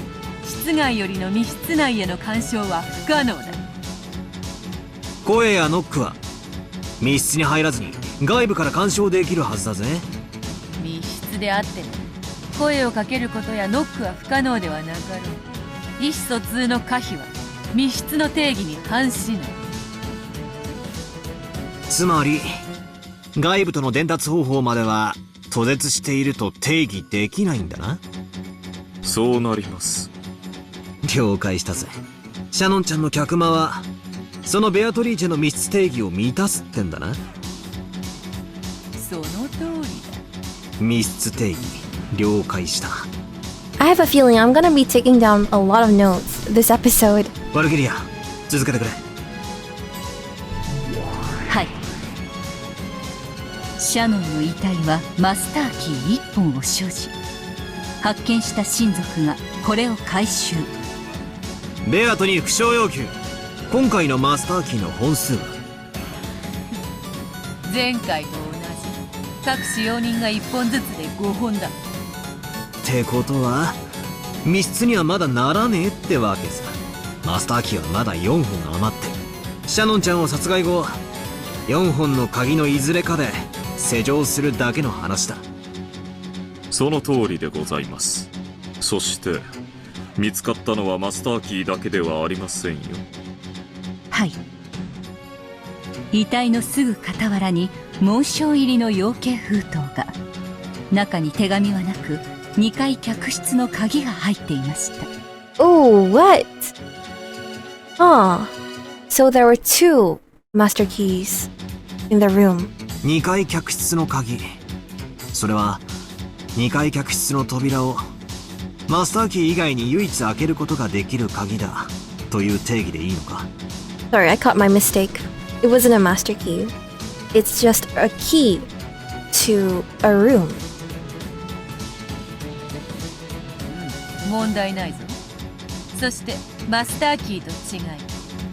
室外よりの密室内への干渉は不可能だ。声やノックは密室に入らずに外部から干渉できるはずだぜ。密室であっても声をかけることやノックは不可能ではなかろう。意思疎通の可否は密室の定義に反しない。つまり外部との伝達方法までは途絶していると定義できないんだな。そうなります。了解したぜ。シャノンちゃんの客間はそのベアトリーチェの密室定義を満たすってんだな。その通りだ。密室定義了解した。 I have a feeling I'm gonna be taking down a lot of notes this episode. バルギリア続けてくれ。はい。シャノンの遺体はマスターキー1本を所持。発見した親族がこれを回収。ベアトに副賞要求。今回のマスターキーの本数は？前回と同じ。各使用人が1本ずつで5本だ。ってことは密室にはまだならねえってわけさ。マスターキーはまだ4本余ってる。シャノンちゃんを殺害後4本の鍵のいずれかで施錠するだけの話だ。その通りでございます。そして見つかったのはマスターキーだけではありませんよ。はい。遺体のすぐ傍らに紋章入りの養鶏封筒が。中に手紙はなく2階客室の鍵が入っていました。Oh, what? So there were 2 master keys in the room. 2階客室の鍵。それは2階客室の扉をマスターキー以外に唯一開けることができる鍵だという定義でいいのか？ Sorry, I caught my mistake. It wasn't a master key. It's just a key to a room. 問題ないぞ。そしてマスターキーと違い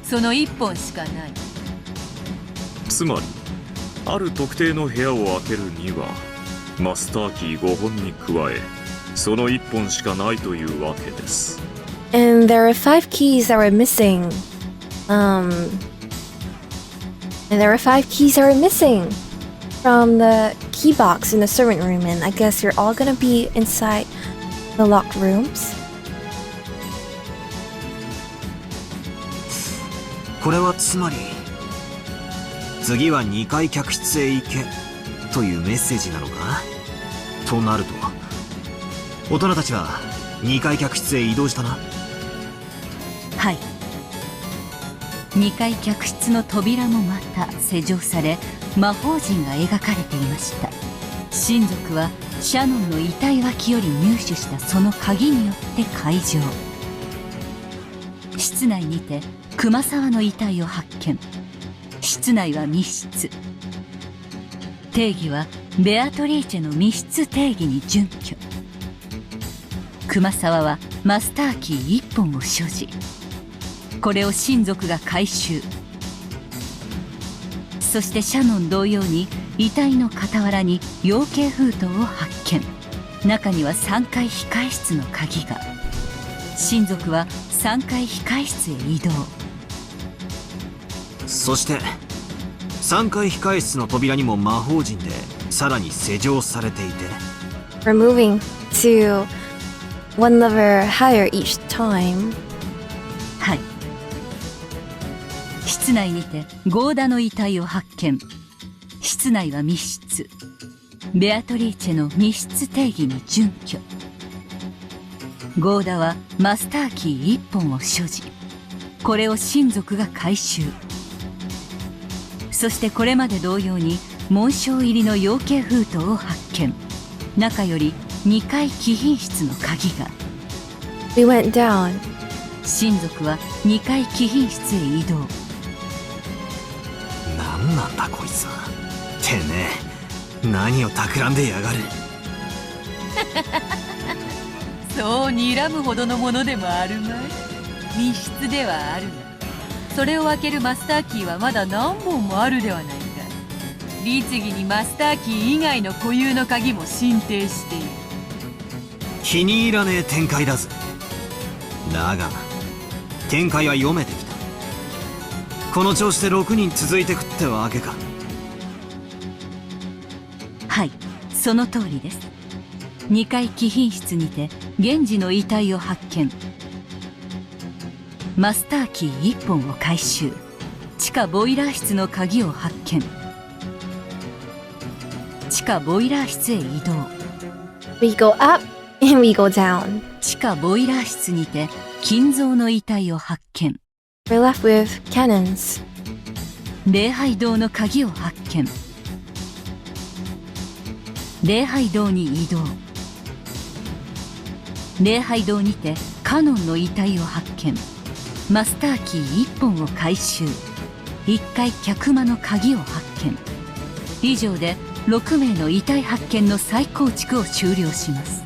その1本しかない。つまりある特定の部屋を開けるにはマスターキー5本に加えその1本しかないというわけです。 And there are 5 keys that were missing. And there are 5 keys that were missing from the key box in the servant room, and I guess you're all gonna be inside the locked rooms. これはつまり次は2階客室へ行けというメッセージなのか？となると大人たちは2階客室へ移動したな。はい。2階客室の扉もまた施錠され魔法陣が描かれていました。親族はシャノンの遺体脇より入手したその鍵によって開錠。室内にて熊沢の遺体を発見。室内は密室。定義はベアトリーチェの密室定義に準拠。熊沢はマスターキー1本を所持。これを親族が回収。そしてシャノン同様に遺体の傍らに養鶏封筒を発見。中には3階控室の鍵が。親族は3階控室へ移動。そして3階控室の扉にも魔法陣でさらに施錠されていて We're moving to one level higher each time. はい。室内にてゴーダの遺体を発見。室内は密室。ベアトリーチェの密室定義に準拠。ゴーダはマスターキー1本を所持。これを親族が回収。そしてこれまで同様に紋章入りの養鶏封筒を発見。中より2階貴賓室の鍵が。 We went down. 親族は2階貴賓室へ移動。何なんだこいつは。てめえ何を企んでやがる。そう睨むほどのものでもあるまい。密室ではあるがそれを開けるマスターキーはまだ何本もあるではないか。律儀にマスターキー以外の固有の鍵も進呈している。気に入らねえ展開だぜ。だが展開は読めてきた。この調子で6人続いてくってわけか。はい、その通りです。2階貴賓室にて源氏の遺体を発見。マスターキー1本を回収。地下ボイラー室の鍵を発見。地下ボイラー室へ移動。 We go up and we go down. 地下ボイラー室にて金蔵の遺体を発見。 We're left with cannons. 礼拝堂の鍵を発見。礼拝堂に移動。礼拝堂にてカノンの遺体を発見。マスターキー1本を回収。1階客間の鍵を発見。以上で6名の遺体発見の再構築を終了します。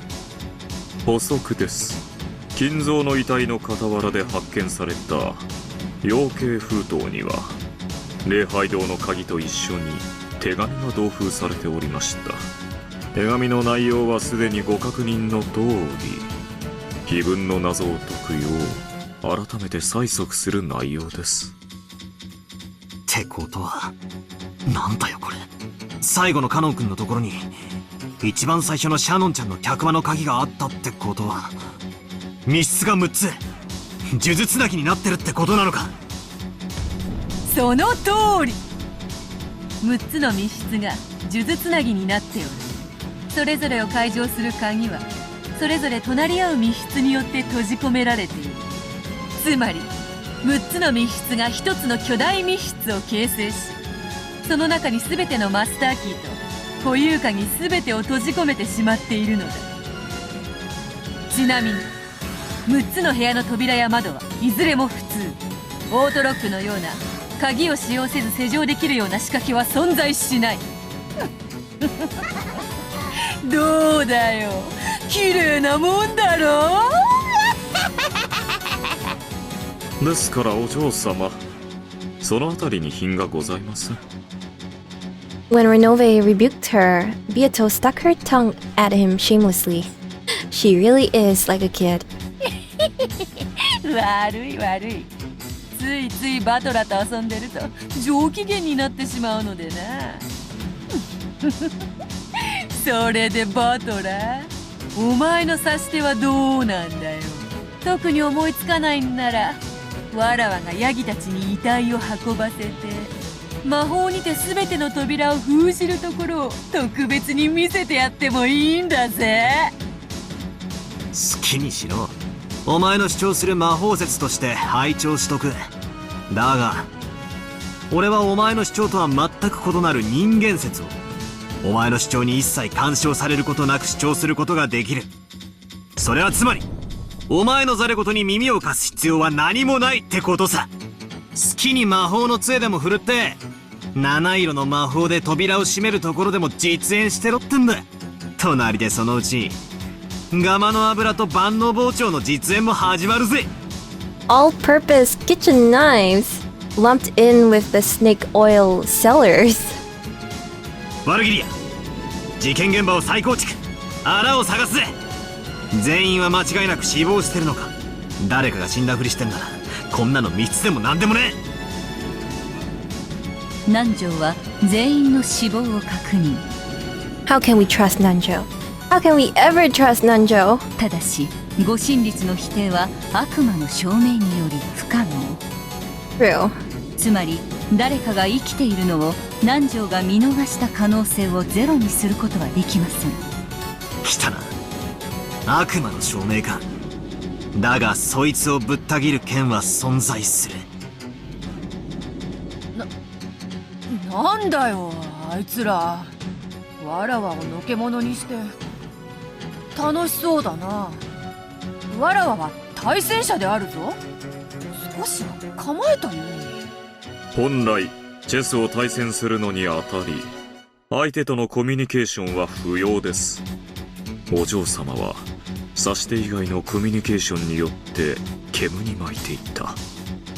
補足です。金蔵の遺体の傍らで発見された養鶏封筒には礼拝堂の鍵と一緒に手紙が同封されておりました。手紙の内容はすでにご確認の通り、碑文の謎を解くよう改めて催促する内容です。ってことはなんだよこれ。最後のカノン君のところに一番最初のシャノンちゃんの客間の鍵があったってことは、密室が6つ呪術つなぎになってるってことなのか。その通り。6つの密室が数珠つなぎになっておる。それぞれを解錠する鍵はそれぞれ隣り合う密室によって閉じ込められている。つまり6つの密室が1つの巨大密室を形成し、その中に全てのマスターキーと固有鍵全てを閉じ込めてしまっているのだ。ちなみに6つの部屋の扉や窓はいずれも普通。オートロックのような鍵を使用せず施錠できるような仕掛けは存在しない。どうだよ、綺麗なもんだろう。ですからお嬢様、そのあたりに品がございます。When Renove rebuked her, Beato stuck her tongue at him shamelessly. She really is like a kid. 悪い悪い。ついついバトラと遊んでると上機嫌になってしまうのでな。それでバトラ、お前の指し手はどうなんだよ。特に思いつかないんなら、わらわがヤギたちに遺体を運ばせて魔法にて全ての扉を封じるところを特別に見せてやってもいいんだぜ。好きにしろ。お前の主張する魔法説として拝聴しとく。だが俺はお前の主張とは全く異なる人間説をお前の主張に一切干渉されることなく主張することができる。それはつまりお前のざれ言に耳を貸す必要は何もないってことさ。好きに魔法の杖でも振るって七色の魔法で扉を閉めるところでも実演してろってんだ。隣でそのうちガマの油と万能包丁の実演も始まるぜ。 All-purpose kitchen knives lumped in with the snake oil sellers. ワルギリア、事件現場を再構築、穴を探すぜ。全員は間違いなく死亡してるのか。誰かが死んだふりしてんならこんなの密室でも何でもねえ。南條は全員の死亡を確認。 How can we trust Nanjo? How can we ever trust Nanjo? ただし誤信率の否定は悪魔の証明により不可能。 True. つまり誰かが生きているのを南條が見逃した可能性をゼロにすることはできません。来たな、悪魔の証明か。だがそいつをぶった切る剣は存在する。なんだよあいつら。わらわをのけ者にして楽しそうだな。わらわは対戦者であるぞ。少しは構えたように。本来チェスを対戦するのにあたり相手とのコミュニケーションは不要です。お嬢様は指し手以外のコミュニケーションによって煙に巻いていった。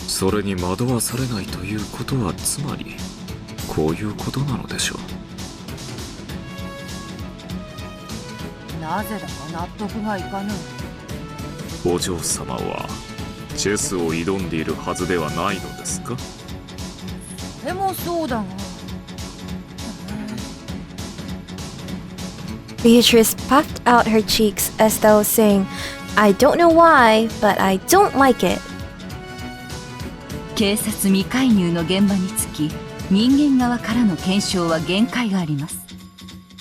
それに惑わされないということはつまりこういうことなのでしょう。なぜだか納得がいかぬ。お嬢様はチェスを挑んでいるはずではないのですか？でもそうだが。Beatrice puffed out her cheeks as though saying, I don't know why, but I don't like it. 警察未介入の現場につき、人間側からの検証は限界があります。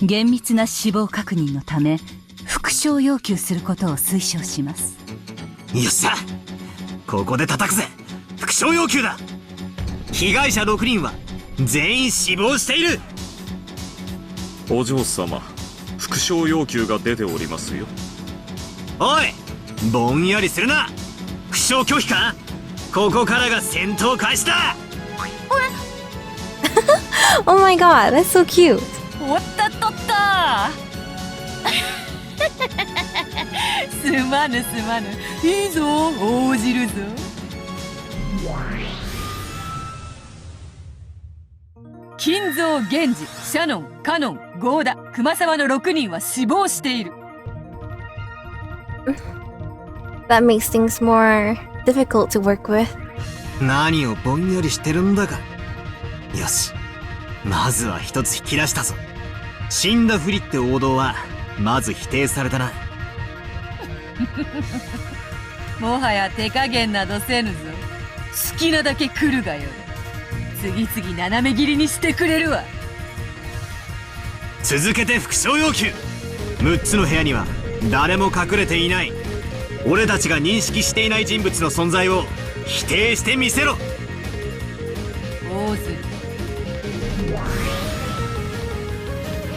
厳密な死亡確認のため、復唱要求することを推奨します。よっしゃ、ここで叩くぜ。復唱要求だ。被害者6人は全員死亡している。お嬢様、復唱要求が出ておりますよ。おい、ぼんやりするな。復唱拒否か？ここからが戦闘開始だ。Oh my god, that's so cute. おったとったすまぬすまぬ。いいぞ、応じるぞ。金蔵、源氏、シャノン、カノン、ゴーダ、熊沢の6人は死亡している。That makes things more difficult to work with. 何をぼんやりしてるんだか。よし、まずは一つ引き出したぞ。死んだふりって王道はまず否定されたな。もはや手加減などせぬぞ。好きなだけ来るがよ。次々斜め切りにしてくれるわ。続けて復唱要求。6つの部屋には誰も隠れていない。俺たちが認識していない人物の存在を否定してみせろ。どうする。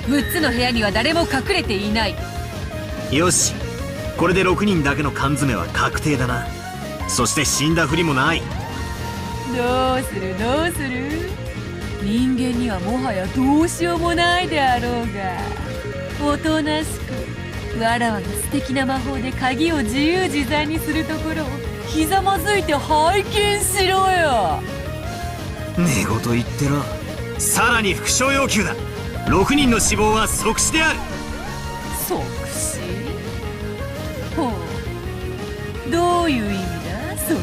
6つの部屋には誰も隠れていない。よし、これで6人だけの缶詰は確定だな。そして死んだふりもない。どうするどうする。人間にはもはやどうしようもないであろうが、おとなしくわらわが素敵な魔法で鍵を自由自在にするところをひざまずいて拝見しろよ。寝言言ってろ。さらに復唱要求だ。6人の死亡は即死である。即死？ほう、どういう意味だそれ。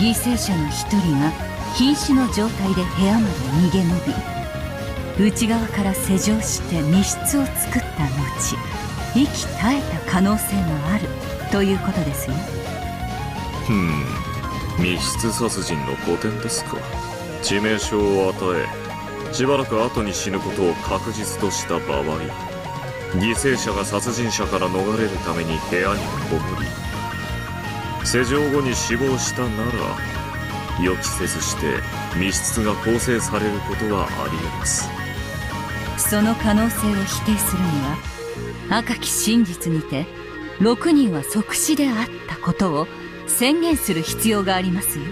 犠牲者の一人が瀕死の状態で部屋まで逃げ延び、内側から施錠して密室を作った後、息絶えた可能性もあるということですよ。密室殺人の5点ですか。致命傷を与え、しばらく後に死ぬことを確実とした場合、犠牲者が殺人者から逃れるために部屋にこもり、施錠後に死亡したなら、予期せずして密室が構成されることはあり得ます。その可能性を否定するには、赤き真実にて6人は即死であったことを宣言する必要がありますよ。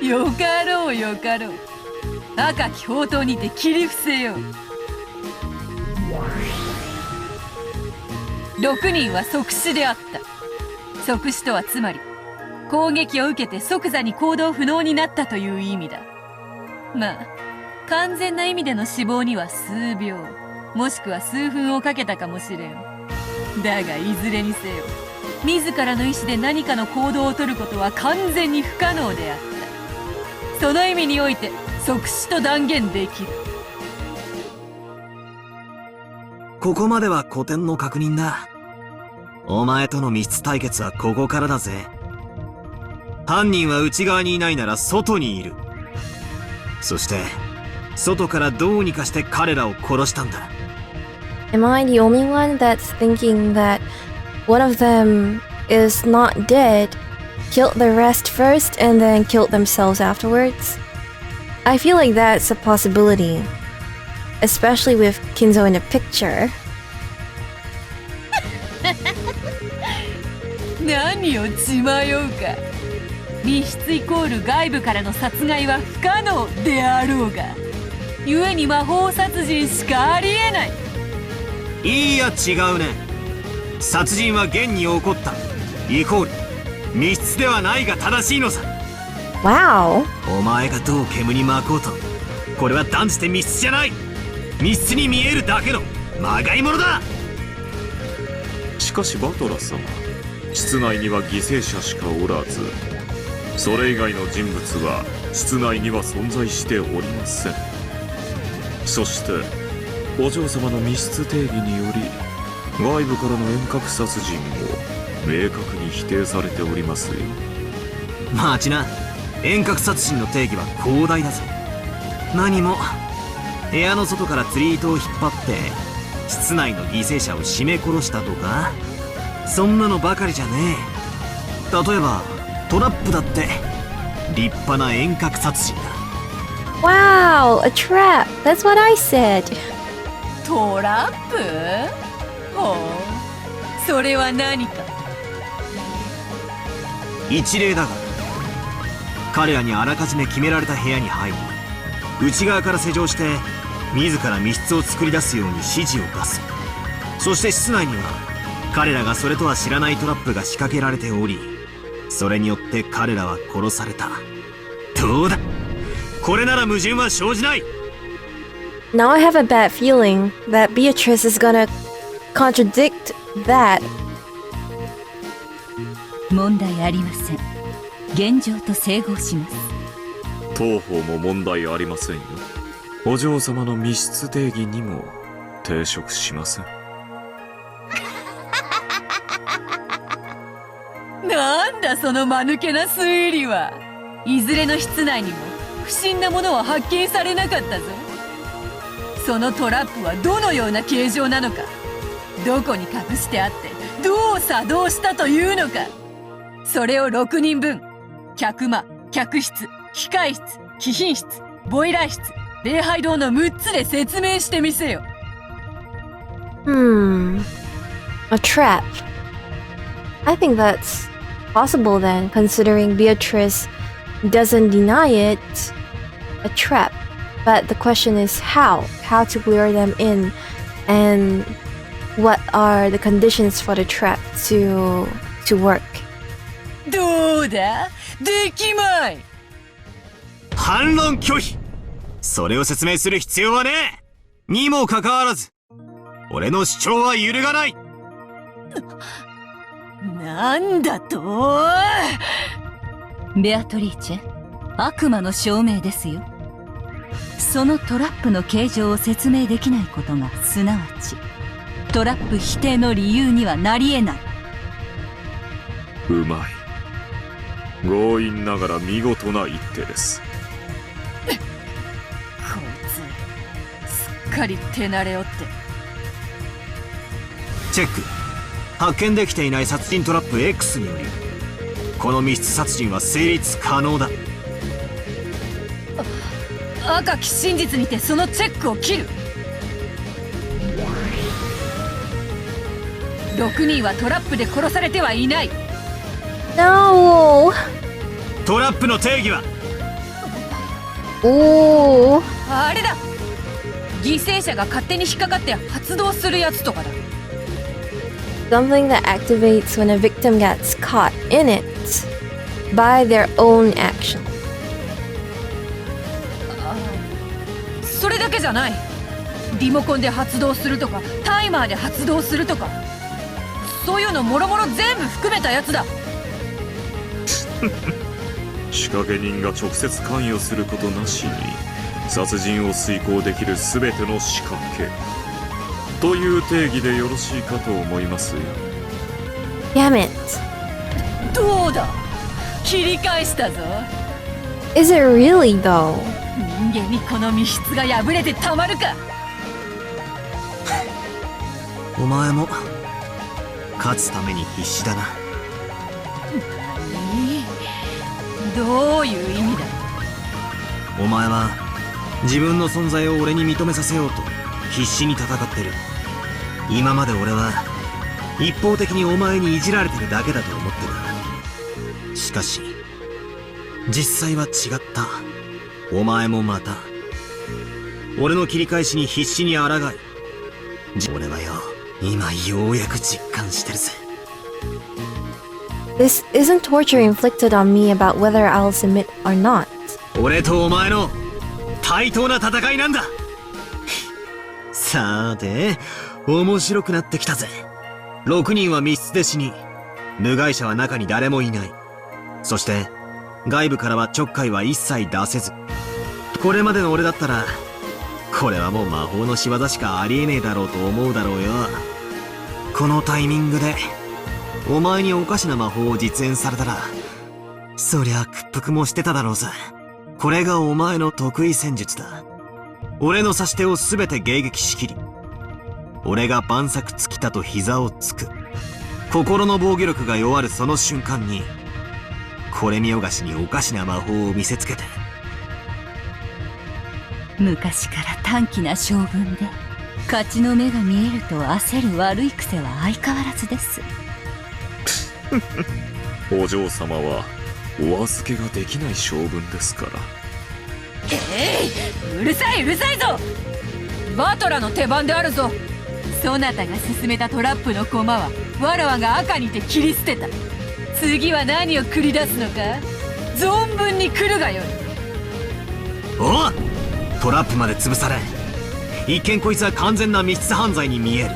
よかろうよかろう。赤き宝刀にて切り伏せよう。6人は即死であった。即死とはつまり攻撃を受けて即座に行動不能になったという意味だ。まあ完全な意味での死亡には数秒もしくは数分をかけたかもしれん。だがいずれにせよ自らの意思で何かの行動をとることは完全に不可能であった。その意味において即死と断言できる。ここまでは古典の確認だ。お前との密室対決はここからだぜ。犯人は内側にいないなら外にいる。そして外からどうにかして彼らを殺したんだ。Am I the only one that's thinking that one of them is not dead, killed the rest first, and then killed themselves afterwards? I feel like that's a possibility, especially with Kinzo in the picture. 何を血迷うか。密室イコール外部からの殺害は不可能であろうが、故に魔法殺人しかありえない。いいや違うね。殺人は現に起こったイコール密室ではないが正しいのさ。Wow. お前がどう煙に巻こうとこれは断じて密室じゃない。密室に見えるだけのまがいものだ。しかしバトラ様、室内には犠牲者しかおらず、それ以外の人物は室内には存在しておりません。そしてお嬢様の密室定義により、外部からの遠隔殺人も明確に否定されておりますよ。待ちな。遠隔殺人の定義は広大だぞ。何も部屋の外から釣り糸を引っ張って室内の犠牲者を絞め殺したとか、そんなのばかりじゃねえ。例えばトラップだって立派な遠隔殺人だ。 Wow, a trap. That's what I said. トラップ？ほう、それは何か？一例だが、彼らにあらかじめ決められた部屋に入り、内側から施錠して自ら密室を作り出すように指示を出す。そして室内には彼らがそれとは知らないトラップが仕掛けられており、それによって彼らは殺された。どうだ、これなら矛盾は生じない。 Now I have a bad feeling that Beatrice is gonna contradict that. 問題ありません。現状と整合します。当方も問題ありませんよ。お嬢様の密室定義にも抵触しません。なんだその間抜けな推理は。いずれの室内にも不審なものは発見されなかったぞ。そのトラップはどのような形状なのか、どこに隠してあってどう作動したというのか、それを6人分、客間、客室、機械室、貴賓室、ボイラー室、礼拝堂の6つで説明してみせよ。A trap. I think that's possible then, considering Beatrice doesn't deny it. A trap. But the question is how to lure them in, and what are the conditions for the trap to work. どうだ、できまい。反論拒否。それを説明する必要はねえ。にもかかわらず俺の主張は揺るがない。なんだと？ベアトリーチェ、悪魔の証明ですよ。そのトラップの形状を説明できないことが、すなわちトラップ否定の理由にはなり得ない。うまい。強引ながら見事な一手です。こいつすっかり手慣れおって。チェック。発見できていない殺人トラップ X により、この密室殺人は成立可能だ。赤き真実にてそのチェックを切る。6人はトラップで殺されてはいない。 No! トラップの定義は？おー、あれだ、犠牲者が勝手に引っかかって発動するやつとかだ。 something that activates when a victim gets caught in it by their own action. それだけじゃない。リモコンで発動するとか、タイマーで発動するとか、そういうのもろもろ全部含めたやつだ。仕掛け人が直接関与することなしに殺人を遂行できる全ての仕掛けという定義でよろしいかと思いますよ。 Damn it. どうだ、切り返したぞ。 Is it really though? 人間にこの密室が破れてたまるか。お前も勝つために必死だな。どういう意味だ。お前は自分の存在を俺に認めさせようと必死に戦ってる。今まで俺は一方的にお前にいじられてるだけだと思ってた。しかし実際は違った。お前もまた俺の切り返しに必死に抗い、俺はよ、今ようやく実感してるぜ。 This isn't torture inflicted on me about whether I'll submit or not. 俺とお前の対等な戦いなんだ。さて、面白くなってきたぜ。6人は密室で死に、部外者は中に誰もいない。そして、外部からはちょっかいは一切出せず。これまでの俺だったら、これはもう魔法の仕業しかありえねえだろうと思うだろうよ。このタイミングで、お前におかしな魔法を実演されたら、そりゃ屈服もしてただろうさ。これがお前の得意戦術だ。俺の指し手をすべて迎撃しきり、俺が万策尽きたと膝をつく。心の防御力が弱るその瞬間に、これ見よがしにおかしな魔法を見せつけて。昔から短気な性分で、勝ちの目が見えると焦る悪い癖は相変わらずです。お嬢様はお預けができない性分ですから。うるさいうるさいぞ。バトラの手番であるぞ。そなたが進めたトラップの駒はわらわが赤にて切り捨てた。次は何を繰り出すのか、存分に来るがよい。おっ、トラップまで潰され、一見こいつは完全な密室犯罪に見える。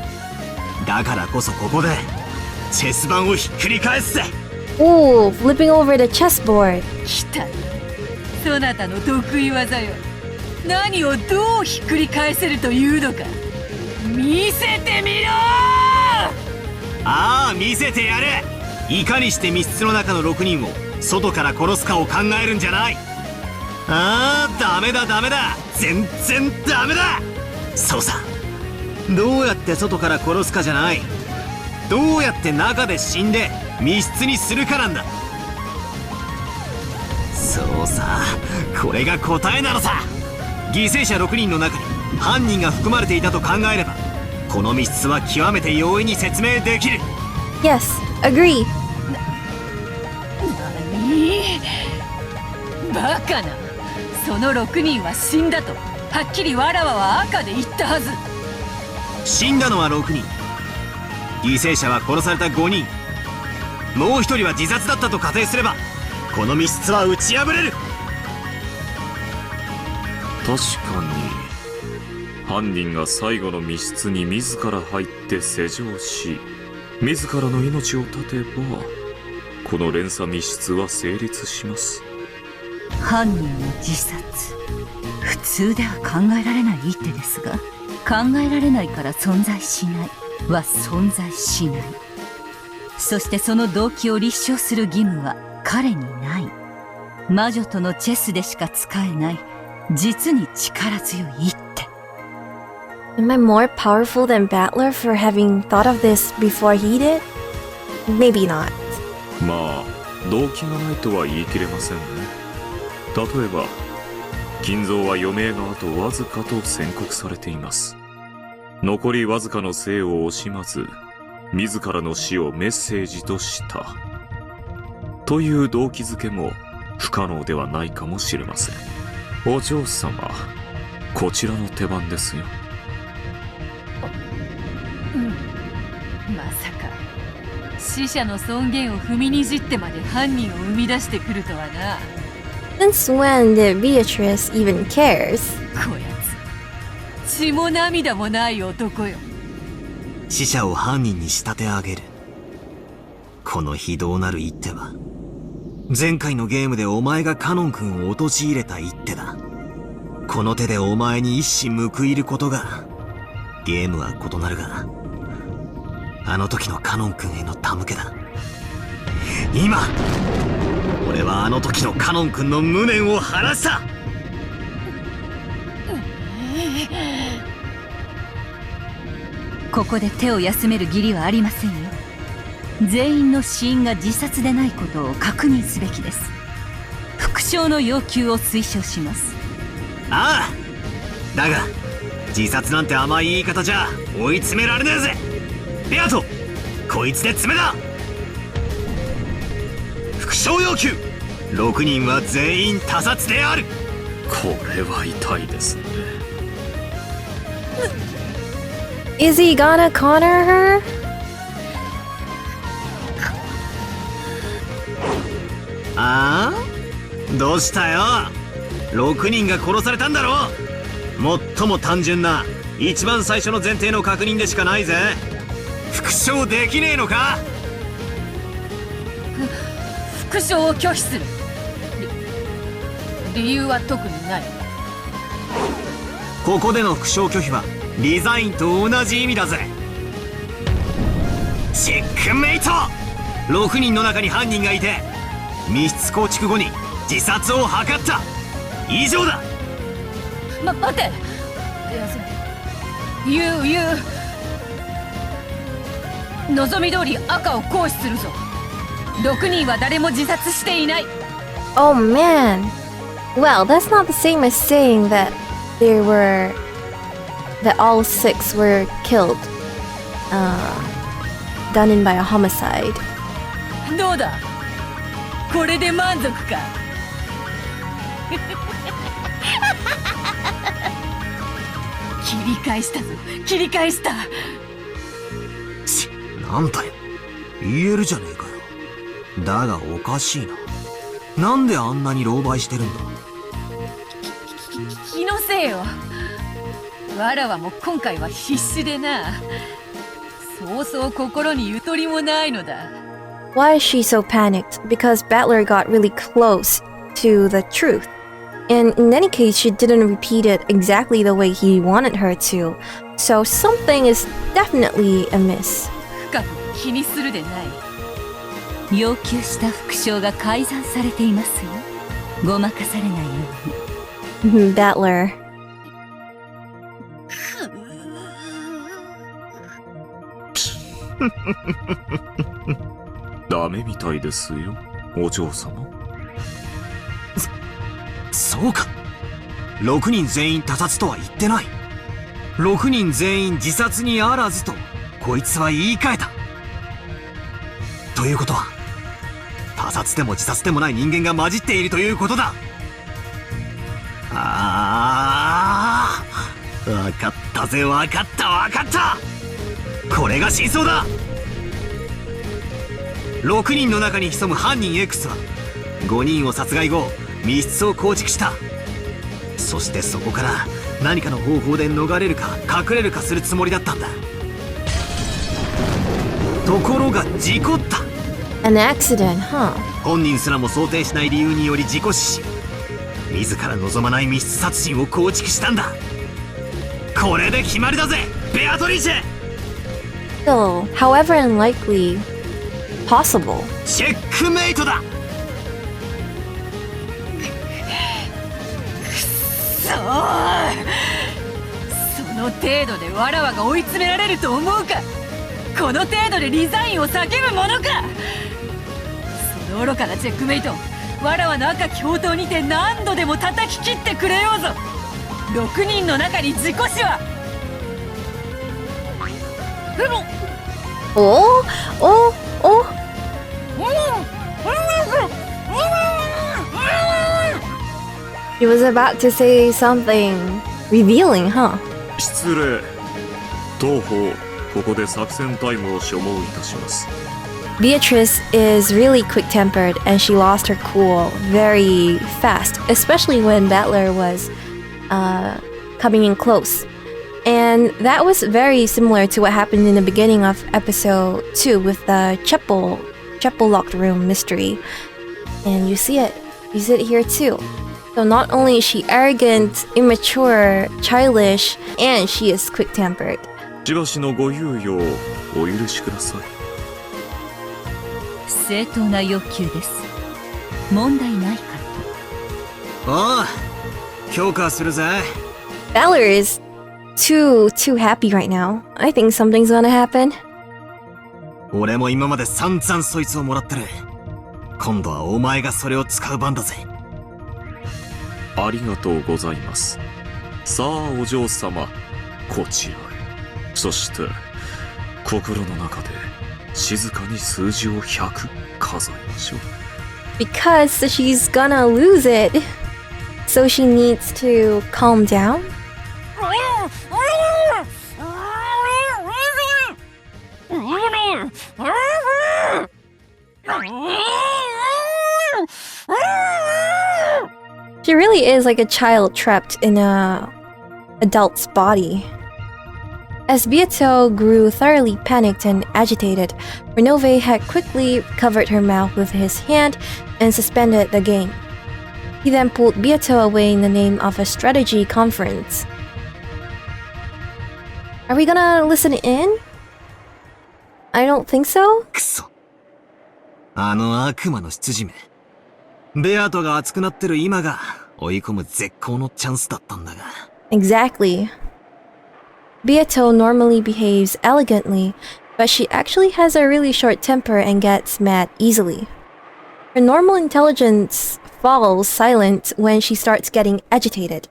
だからこそここでチェス盤をひっくり返すぜ。Ooh, flipping over the chessboard. 来た。そなたの得意技よ。何をどうひっくり返せるというのか、見せてみろ。ああ、見せてやる。いかにして密室の中の6人を外から殺すかを考えるんじゃない。ああ、ダメだダメだ、全然ダメだ。そうさ、どうやって外から殺すかじゃない、どうやって中で死んで密室にするかなんだ。そうさ、これが答えなのさ。犠牲者6人の中に犯人が含まれていたと考えれば、この密室は極めて容易に説明できる。 Yes, agree. 何？バカな。その6人は死んだとはっきりわらわは赤で言ったはず。死んだのは6人、犠牲者は殺された5人、もう1人は自殺だったと仮定すれば、この密室は打ち破れる。確かに犯人が最後の密室に自ら入って施錠し、自らの命を絶てば、この連鎖密室は成立します。犯人の自殺、普通では考えられない一手ですが、考えられないから存在しないは存在しない。そしてその動機を立証する義務は彼にない。魔女とのチェスでしか使えない実に力強い一手。 Am I more powerful than Battler for having thought of this before he did? Maybe not. まあ動機がないとは言い切れませんね。例えば金蔵は余命があとわずかと宣告されています。残りわずかの生を惜しまず、自らの死をメッセージとしたという動機づけも不可能ではないかもしれません。お嬢様、こちらの手番ですよ。まさか死者の尊厳を踏みにじってまで犯人を生み出してくるとはな。 Since when did Beatrice even cares? こやつ血も涙もない男よ。死者を犯人に仕立て上げる、この非道なる一手は、前回のゲームでお前がカノン君を陥れた一手だ。この手でお前に一矢報いることが、ゲームは異なるが、あの時のカノン君への手向けだ。今俺はあの時のカノン君の無念を晴らした。ここで手を休める義理はありませんよ。全員の死因が自殺でないことを確認すべきです。復讐の要求を推奨します。ああ、だが自殺なんて甘い言い方じゃ追い詰められねえぜ。ベアト、こいつで詰めだ。復讐要求、6人は全員他殺である。これは痛いですね。Is he gonna corner her? ああ、どうしたよ。6人が殺されたんだろ。最も単純な一番最初の前提の確認でしかないぜ。復唱できねえのか。復唱を拒否する。理由は特にない。ここでの復唱拒否はリザインと同じ意味だぜ。チェックメイト。6人の中に犯人がいて密室構築後に自殺を図った。以上だ。待て。言う望み通り赤を行使するぞ。6人は誰も自殺していない。 Oh man. Well, that's not the same as saying that all 6 were killed, done in by a homicide. どうだ、これで満足か。切り返したぞ、切り返した。なんだよ、言えるじゃねえかよ。だがおかしいな。なんであんなに狼狽してるんだ。気のせいよ。わらわも今回は必死でな。そうそう心にゆとりもないのだ。Why is she so panicked? Because Battler got really close to the truth. And in any case, she didn't repeat it exactly the way he wanted her to. So something is definitely amiss. 深く気にするでない。要求した復唱が改ざんされていますよ。ごまかされないように。Battler. ダメみたいですよ、お嬢様。そうか。6人全員他殺とは言ってない。6人全員自殺にあらずとこいつは言い換えた。ということは他殺でも自殺でもない人間が混じっているということだ。ああ、わかったぜ、わかったわかった。これが真相だ。6人の中に潜む犯人 X は5人を殺害後密室を構築した。そしてそこから何かの方法で逃れるか隠れるかするつもりだったんだ。ところが事故った。 An accident, huh? 本人すらも想定しない理由により事故死し、自ら望まない密室殺人を構築したんだ。これで決まりだぜ、ベアトリーチェ。 Still, however unlikely possible. チェックメイトだ。その程度でわらわが追い詰められると思うか。この程度でリザインを叫ぶものか。その愚かなチェックメイト、わらわの赤き宝刀にて何度でも叩き切ってくれようぞ。6人の中に事故死は。Oh, oh, oh. She was about to say something revealing, huh? 失礼。当方、ここで作戦タイムを所望いたします。Beatrice is really quick-tempered and she lost her cool very fast, especially when Battler was coming in close. And that was very similar to what happened in the beginning of episode 2 with the chapel locked room mystery. And you see it here too. So not only is she arrogant, immature, childish, and she is quick-tempered. しばしのご猶予をお許しください。正当な要求です。問題ないかと。ああ、評価するぜ。 Battler is too happy right now. I think something's gonna happen. 俺も今まで散々そいつをもらってる。今度はお前がそれを使う番だぜ。ありがとうございます。さあお嬢様、こちらへ。そして心の中で静かに数字を100数えましょう。 Because she's gonna lose it. So she needs to calm down. She really is like a child trapped in a adult's body. As Beato grew thoroughly panicked and agitated, Renove had quickly covered her mouth with his hand and suspended the game. He then pulled Beato away in the name of a strategy conference. Are we gonna listen in? I don't think so. くそ。あの悪魔の執事め。ベアトが熱くなってる今が追い込む絶好のチャンスだったんだが。Exactly. Beato normally behaves elegantly, but she actually has a really short temper and gets mad easily. Her normal intelligence falls silent when she starts getting agitated.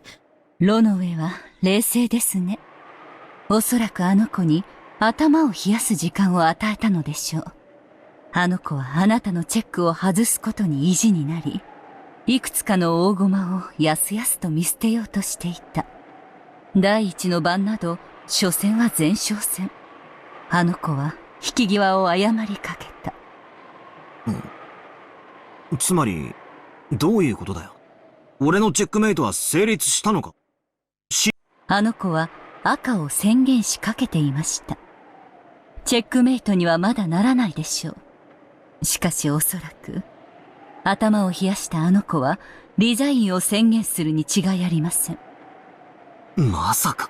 ロノウェは冷静ですね。おそらくあの子に頭を冷やす時間を与えたのでしょう。あの子はあなたのチェックを外すことに意地になり、いくつかの大駒をやすやすと見捨てようとしていた。第一の番など、所詮は前哨戦。あの子は引き際を誤りかけた。つまり、どういうことだよ。俺のチェックメイトは成立したのか。あの子は赤を宣言しかけていました。チェックメイトにはまだならないでしょう。しかしおそらく、頭を冷やしたあの子はリザインを宣言するに違いありません。まさか、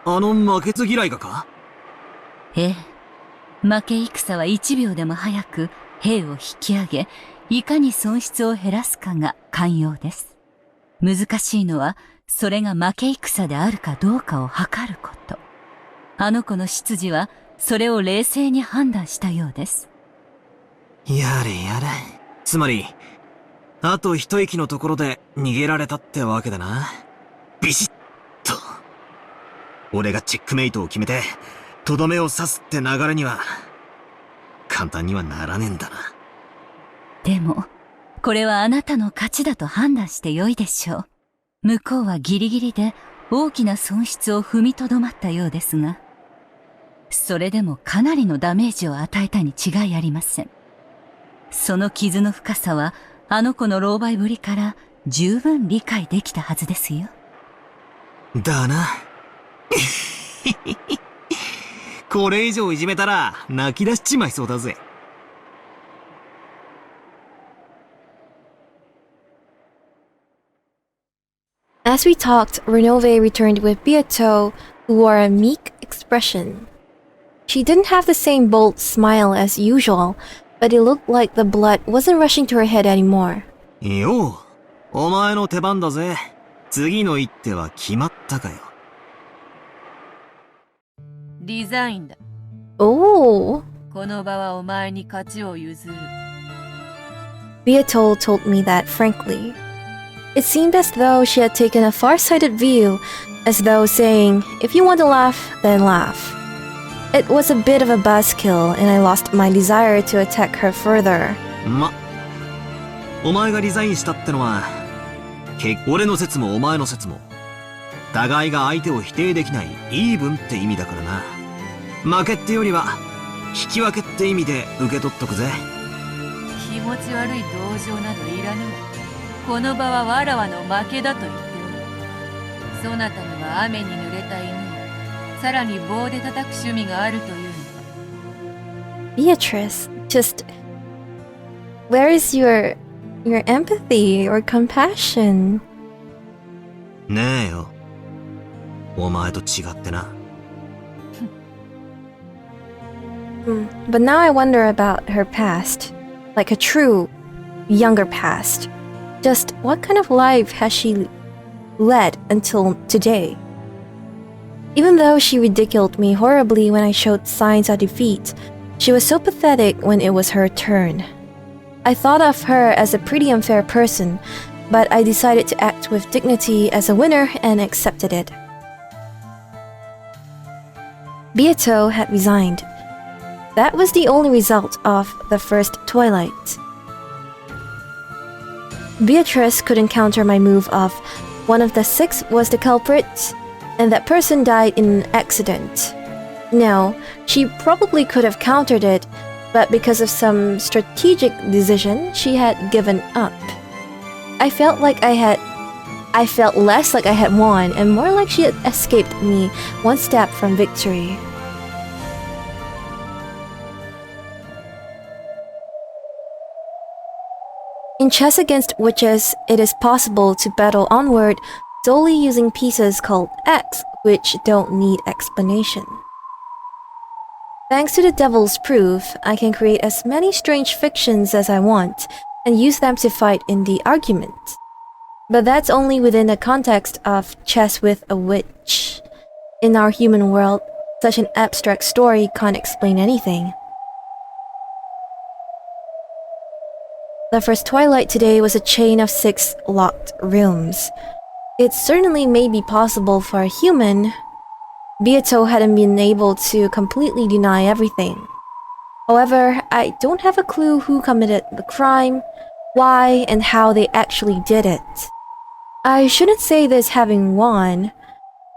あの負けず嫌いがか？ええ。負け戦は1秒でも早く兵を引き上げ、いかに損失を減らすかが肝要です。難しいのは、それが負け戦であるかどうかを測ること。あの子の執事は、それを冷静に判断したようです。やれやれ。つまり、あと一息のところで逃げられたってわけだな。ビシッと。俺がチェックメイトを決めて、とどめを刺すって流れには、簡単にはならねえんだな。でも、これはあなたの勝ちだと判断してよいでしょう。向こうはギリギリで大きな損失を踏みとどまったようですが、それでもかなりのダメージを与えたに違いありません。その傷の深さは、あの子の狼狽ぶりから十分理解できたはずですよ。だな。これ以上いじめたら泣き出しちまいそうだぜ。As we talked, Renove returned with Beato, who wore a meek expression. She didn't have the same bold smile as usual, but it looked like the blood wasn't rushing to her head anymore. よう、お前の出番だぜ。次の一手は決まったかよ。デザインだ。Oh! この場はお前に勝ちを譲る。Beato told me that frankly. It seemed as though she had taken a far-sighted view, as though saying, if you want to laugh, then laugh. It was a bit of a buzzkill, and I lost my desire to attack her further. お前がリザインしたってのは、俺の説もお前の説も、互いが相手を否定できないイーブンって意味だからな。負けってよりは、引き分けって意味で受け取っとくぜ。気持ち悪い同情などいらぬわ。この場はわらわの負けだと言っておる。そなたには雨に濡れた犬を、さらに棒で叩く趣味があるというのか。Beatrice, just... Where is your empathy or compassion? ねえよ。お前と違ってな。But now I wonder about her past. Like a true, younger past. Just what kind of life has she led until today? Even though she ridiculed me horribly when I showed signs of defeat, she was so pathetic when it was her turn. I thought of her as a pretty unfair person, but I decided to act with dignity as a winner and accepted it. Beato had resigned. That was the only result of the first twilight. Beatrice couldn't counter my move of one of the six was the culprit, and that person died in an accident. No, she probably could have countered it, but because of some strategic decision, she had given up. I felt like I had I felt less like I had won and more like she had escaped me one step from victory. In chess against witches, it is possible to battle onward solely using pieces called X, which don't need explanation. Thanks to the devil's proof, I can create as many strange fictions as I want and use them to fight in the argument. But that's only within the context of chess with a witch. In our human world, such an abstract story can't explain anything. The first twilight today was a chain of 6 locked rooms. It certainly may be possible for a human. Beato hadn't been able to completely deny everything. However, I don't have a clue who committed the crime, why, and how they actually did it. I shouldn't say this having won,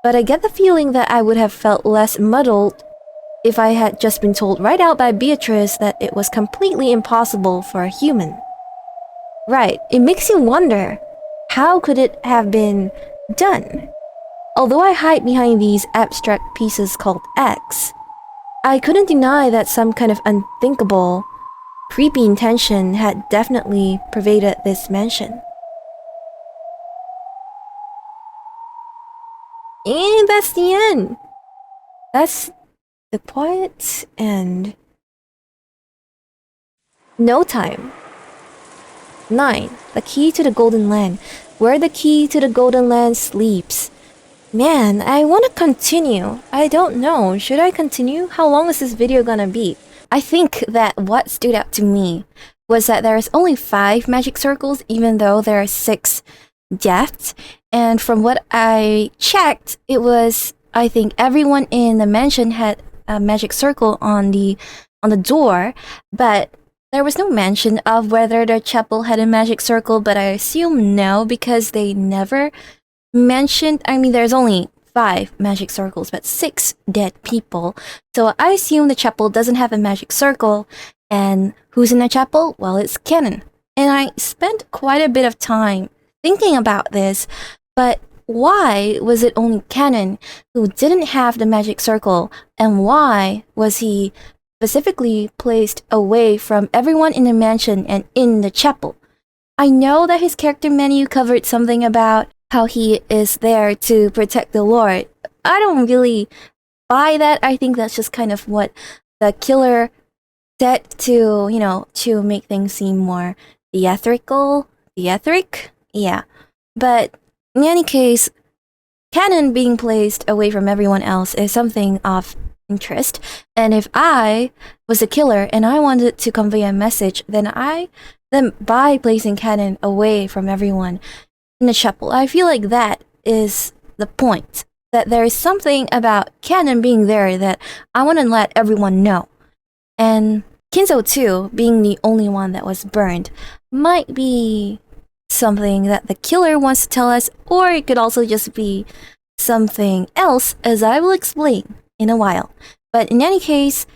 but I get the feeling that I would have felt less muddled if I had just been told right out by Beatrice that it was completely impossible for a human. Right, it makes you wonder, how could it have been done? Although I hide behind these abstract pieces called X, I couldn't deny that some kind of unthinkable, creepy intention had definitely pervaded this mansion. And that's the end. That's the quiet end. No time. 9. The key to the Golden Land. Where the key to the Golden Land sleeps. Man, I want to continue. I don't know. Should I continue? How long is this video gonna be? I think that what stood out to me was that there's only 5 magic circles even though there are 6 deaths. And from what I checked, it was, I think everyone in the mansion had a magic circle on the door, but there was no mention of whether the chapel had a magic circle, but I assume no, because they never mentioned. I mean, there's only 5 magic circles, but 6 dead people. So I assume the chapel doesn't have a magic circle. And who's in the chapel? Well, it's canon. And I spent quite a bit of time thinking about this, but why was it only Canon who didn't have the magic circle? And why was he specifically placed away from everyone in the mansion and in the chapel? I know that his character menu covered something about how he is there to protect the Lord. I don't really buy that. I think that's just kind of what the killer said to, to make things seem more theatrical. Theatric? Yeah. But in any case, Canon being placed away from everyone else is something of interest. And if I was a killer and I wanted to convey a message, then by placing Canon away from everyone in the chapel, I feel like that is the point. That there is something about Canon being there that I want to let everyone know. And Kinzo too, being the only one that was burned, might be something that the killer wants to tell us, or it could also just be something else, as I will explain in a while. But in any case,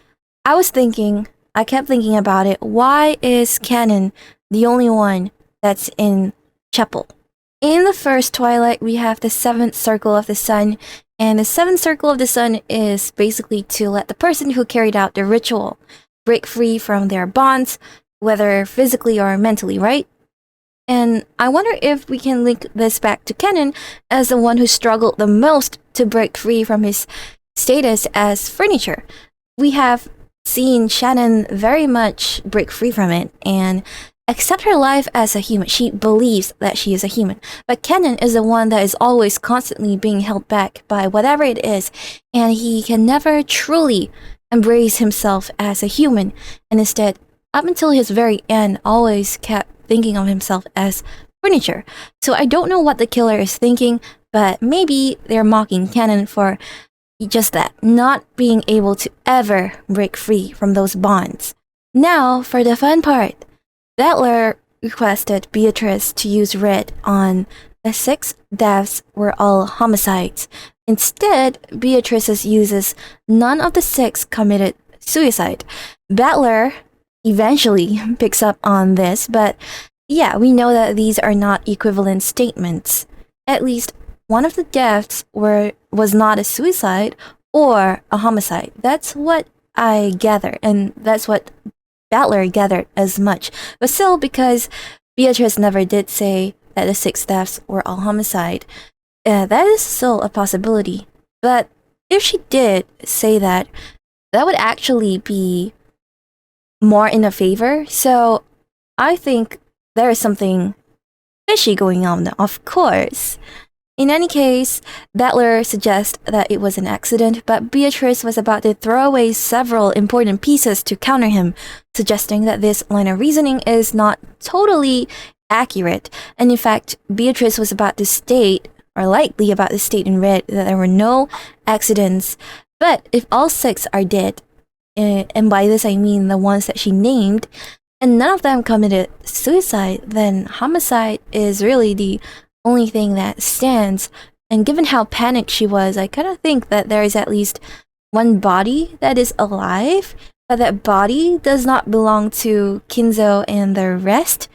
I kept thinking about it. Why is Canon the only one that's in chapel? In the first twilight, we have the 7th circle of the sun, and the 7th circle of the sun is basically to let the person who carried out the ritual break free from their bonds, whether physically or mentally, right? And I wonder if we can link this back to Canon as the one who struggled the most to break free from his status as furniture. We have seen Shannon very much break free from it and accept her life as a human. She believes that she is a human. But Canon is the one that is always constantly being held back by whatever it is, and he can never truly embrace himself as a human, and instead, up until his very end, always kept thinking of himself as furniture. So I don't know what the killer is thinking, but maybe they're mocking Canon for just that, not being able to ever break free from those bonds. Now, for the fun part. Battler requested Beatrice to use red on the 6 deaths were all homicides. Instead, Beatrice's uses none of the 6 committed suicide. Battler eventually picks up on this, but yeah, we know that these are not equivalent statements. at least one of the deaths was not a suicide or a homicide. That's what I gather, and that's what Battler gathered as much. But still, because Beatrice never did say that the 6 deaths were all homicide, that is still a possibility. But if she did say that, that would actually be more in her favor. So I think there is something fishy going on, of course. In any case, Battler suggests that it was an accident, but Beatrice was about to throw away several important pieces to counter him, suggesting that this line of reasoning is not totally accurate. And in fact, Beatrice was about to state, or likely about to state in red, that there were no accidents. But if all 6 are dead, and by this I mean the ones that she named, and none of them committed suicide, then homicide is really the only thing that stands. And given how panicked she was, I kind of think that there is at least one body that is alive, but that body does not belong to Kinzo and the rest.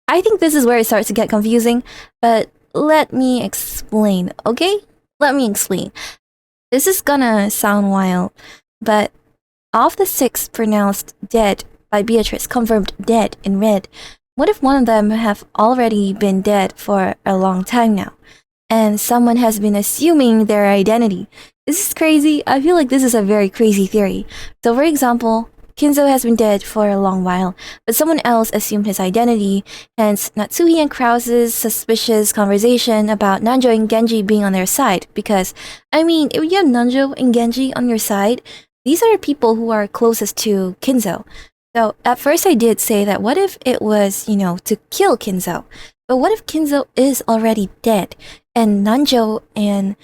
I think this is where it starts to get confusing, but let me explain, okay? Let me explain. This is gonna sound wild, but of the 6 pronounced dead by Beatrice, confirmed dead in red, what if one of them have already been dead for a long time now, and someone has been assuming their identity? This is crazy. I feel like this is a very crazy theory. So for example, Kinzo has been dead for a long while, but someone else assumed his identity, hence Natsuhi and Krause's suspicious conversation about Nanjo and Genji being on their side. Because, I mean, if you have Nanjo and Genji on your side, these are people who are closest to Kinzo. So at first I did say that what if it was, to kill Kinzo? But what if Kinzo is already dead, and Nanjo and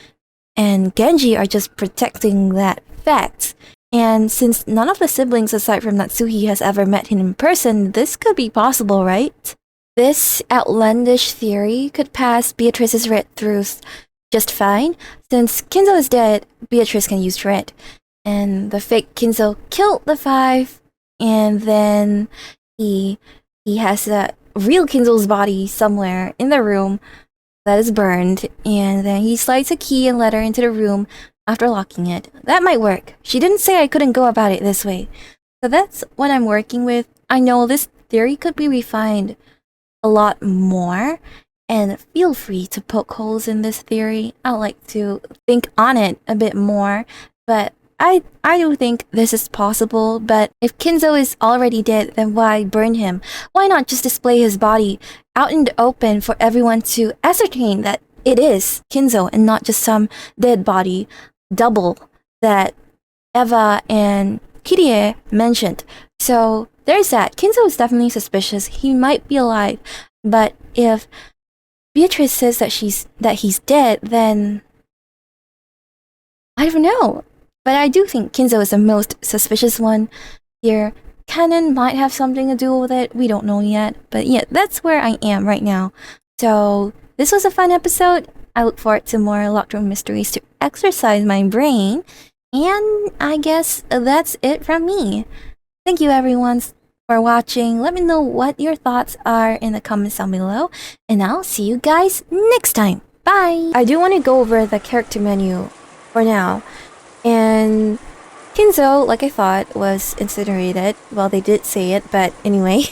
Genji are just protecting that fact? And since none of the siblings aside from Natsuhi has ever met him in person, this could be possible, right? This outlandish theory could pass Beatrice's red truth just fine. Since Kinzo is dead, Beatrice can use red. And the fake Kinzo killed the 5, and then he has the real Kinzo's body somewhere in the room that is burned, and then he slides a key and letter into the room after locking it. That might work. She didn't say I couldn't go about it this way. So that's what I'm working with. I know this theory could be refined a lot more, and feel free to poke holes in this theory. I'd like to think on it a bit more, but I do think this is possible. But if Kinzo is already dead, then why burn him? Why not just display his body out in the open for everyone to ascertain that it is Kinzo and not just some dead body double that Eva and Kirie mentioned? So there's that. Kinzo is definitely suspicious. He might be alive, but if Beatrice says that he's dead, then I don't know. But I do think Kinzo is the most suspicious one here. Canon might have something to do with it. We don't know yet. But yeah, that's where I am right now. So this was a fun episode. I look forward to more locked room mysteries to exercise my brain. And I guess that's it from me. Thank you everyone for watching. Let me know what your thoughts are in the comments down below. And I'll see you guys next time. Bye! I do want to go over the character menu for now. And Kinzo, like I thought, was incinerated. Well, they did say it, but anyway.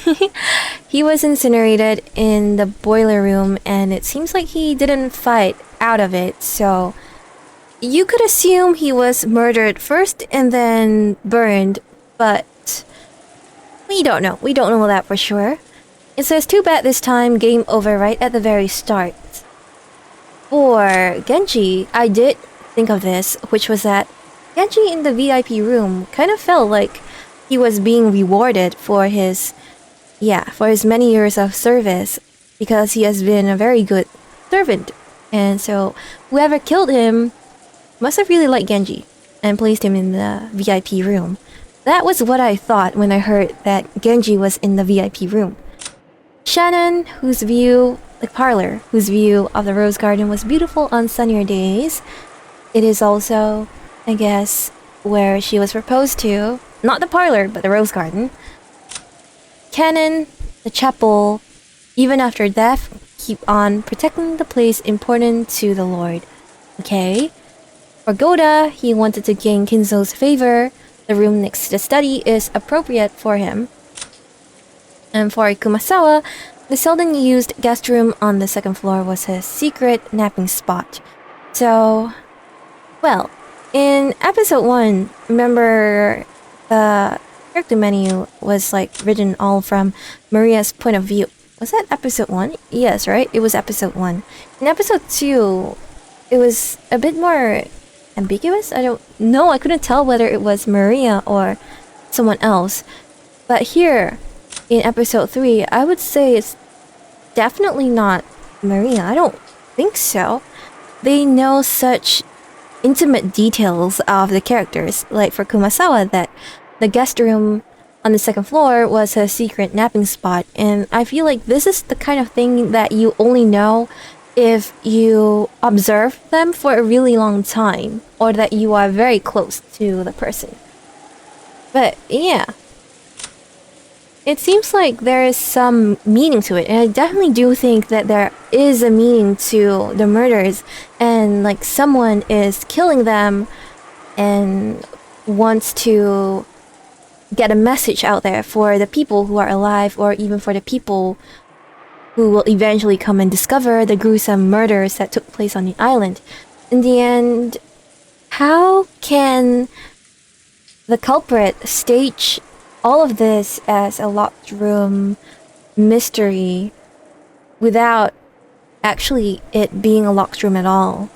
He was incinerated in the boiler room, and it seems like he didn't fight out of it. So you could assume he was murdered first and then burned, but we don't know. We don't know that for sure. It says, too bad this time, game over right at the very start. For Genji, I did think of this, which was that Genji in the VIP room kind of felt like he was being rewarded for his many years of service, because he has been a very good servant. And so whoever killed him must have really liked Genji and placed him in the VIP room. That was what I thought when I heard that Genji was in the VIP room. Shannon, whose view of the rose garden was beautiful on sunnier days. It is also, I guess, where she was proposed to. Not the parlor, but the rose garden. Canon, the chapel. Even after death, keep on protecting the place important to the Lord. Okay? For Goda, he wanted to gain Kinzo's favor. The room next to the study is appropriate for him. And for Kumasawa, the seldom used guest room on the second floor was his secret napping spot. So, well, in episode 1, remember the character menu was like written all from Maria's point of view. Was that episode 1? Yes, right? It was episode 1. In episode 2, it was a bit more ambiguous. I don't know. I couldn't tell whether it was Maria or someone else. But here, in episode 3, I would say it's definitely not Maria. I don't think so. They know such intimate details of the characters. Like for Kumasawa, that the guest room on the second floor was a secret napping spot. And I feel like this is the kind of thing that you only know if you observe them for a really long time, or that you are very close to the person. But yeah, it seems like there is some meaning to it, and I definitely do think that there is a meaning to the murders, and like someone is killing them and wants to get a message out there for the people who are alive, or even for the people who will eventually come and discover the gruesome murders that took place on the island. In the end, how can the culprit stage all of this as a locked room mystery without actually it being a locked room at all?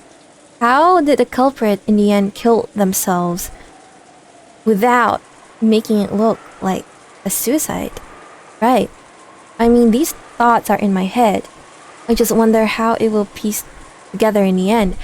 How did the culprit in the end kill themselves without making it look like a suicide? Right. I mean, these thoughts are in my head. I just wonder how it will piece together in the end.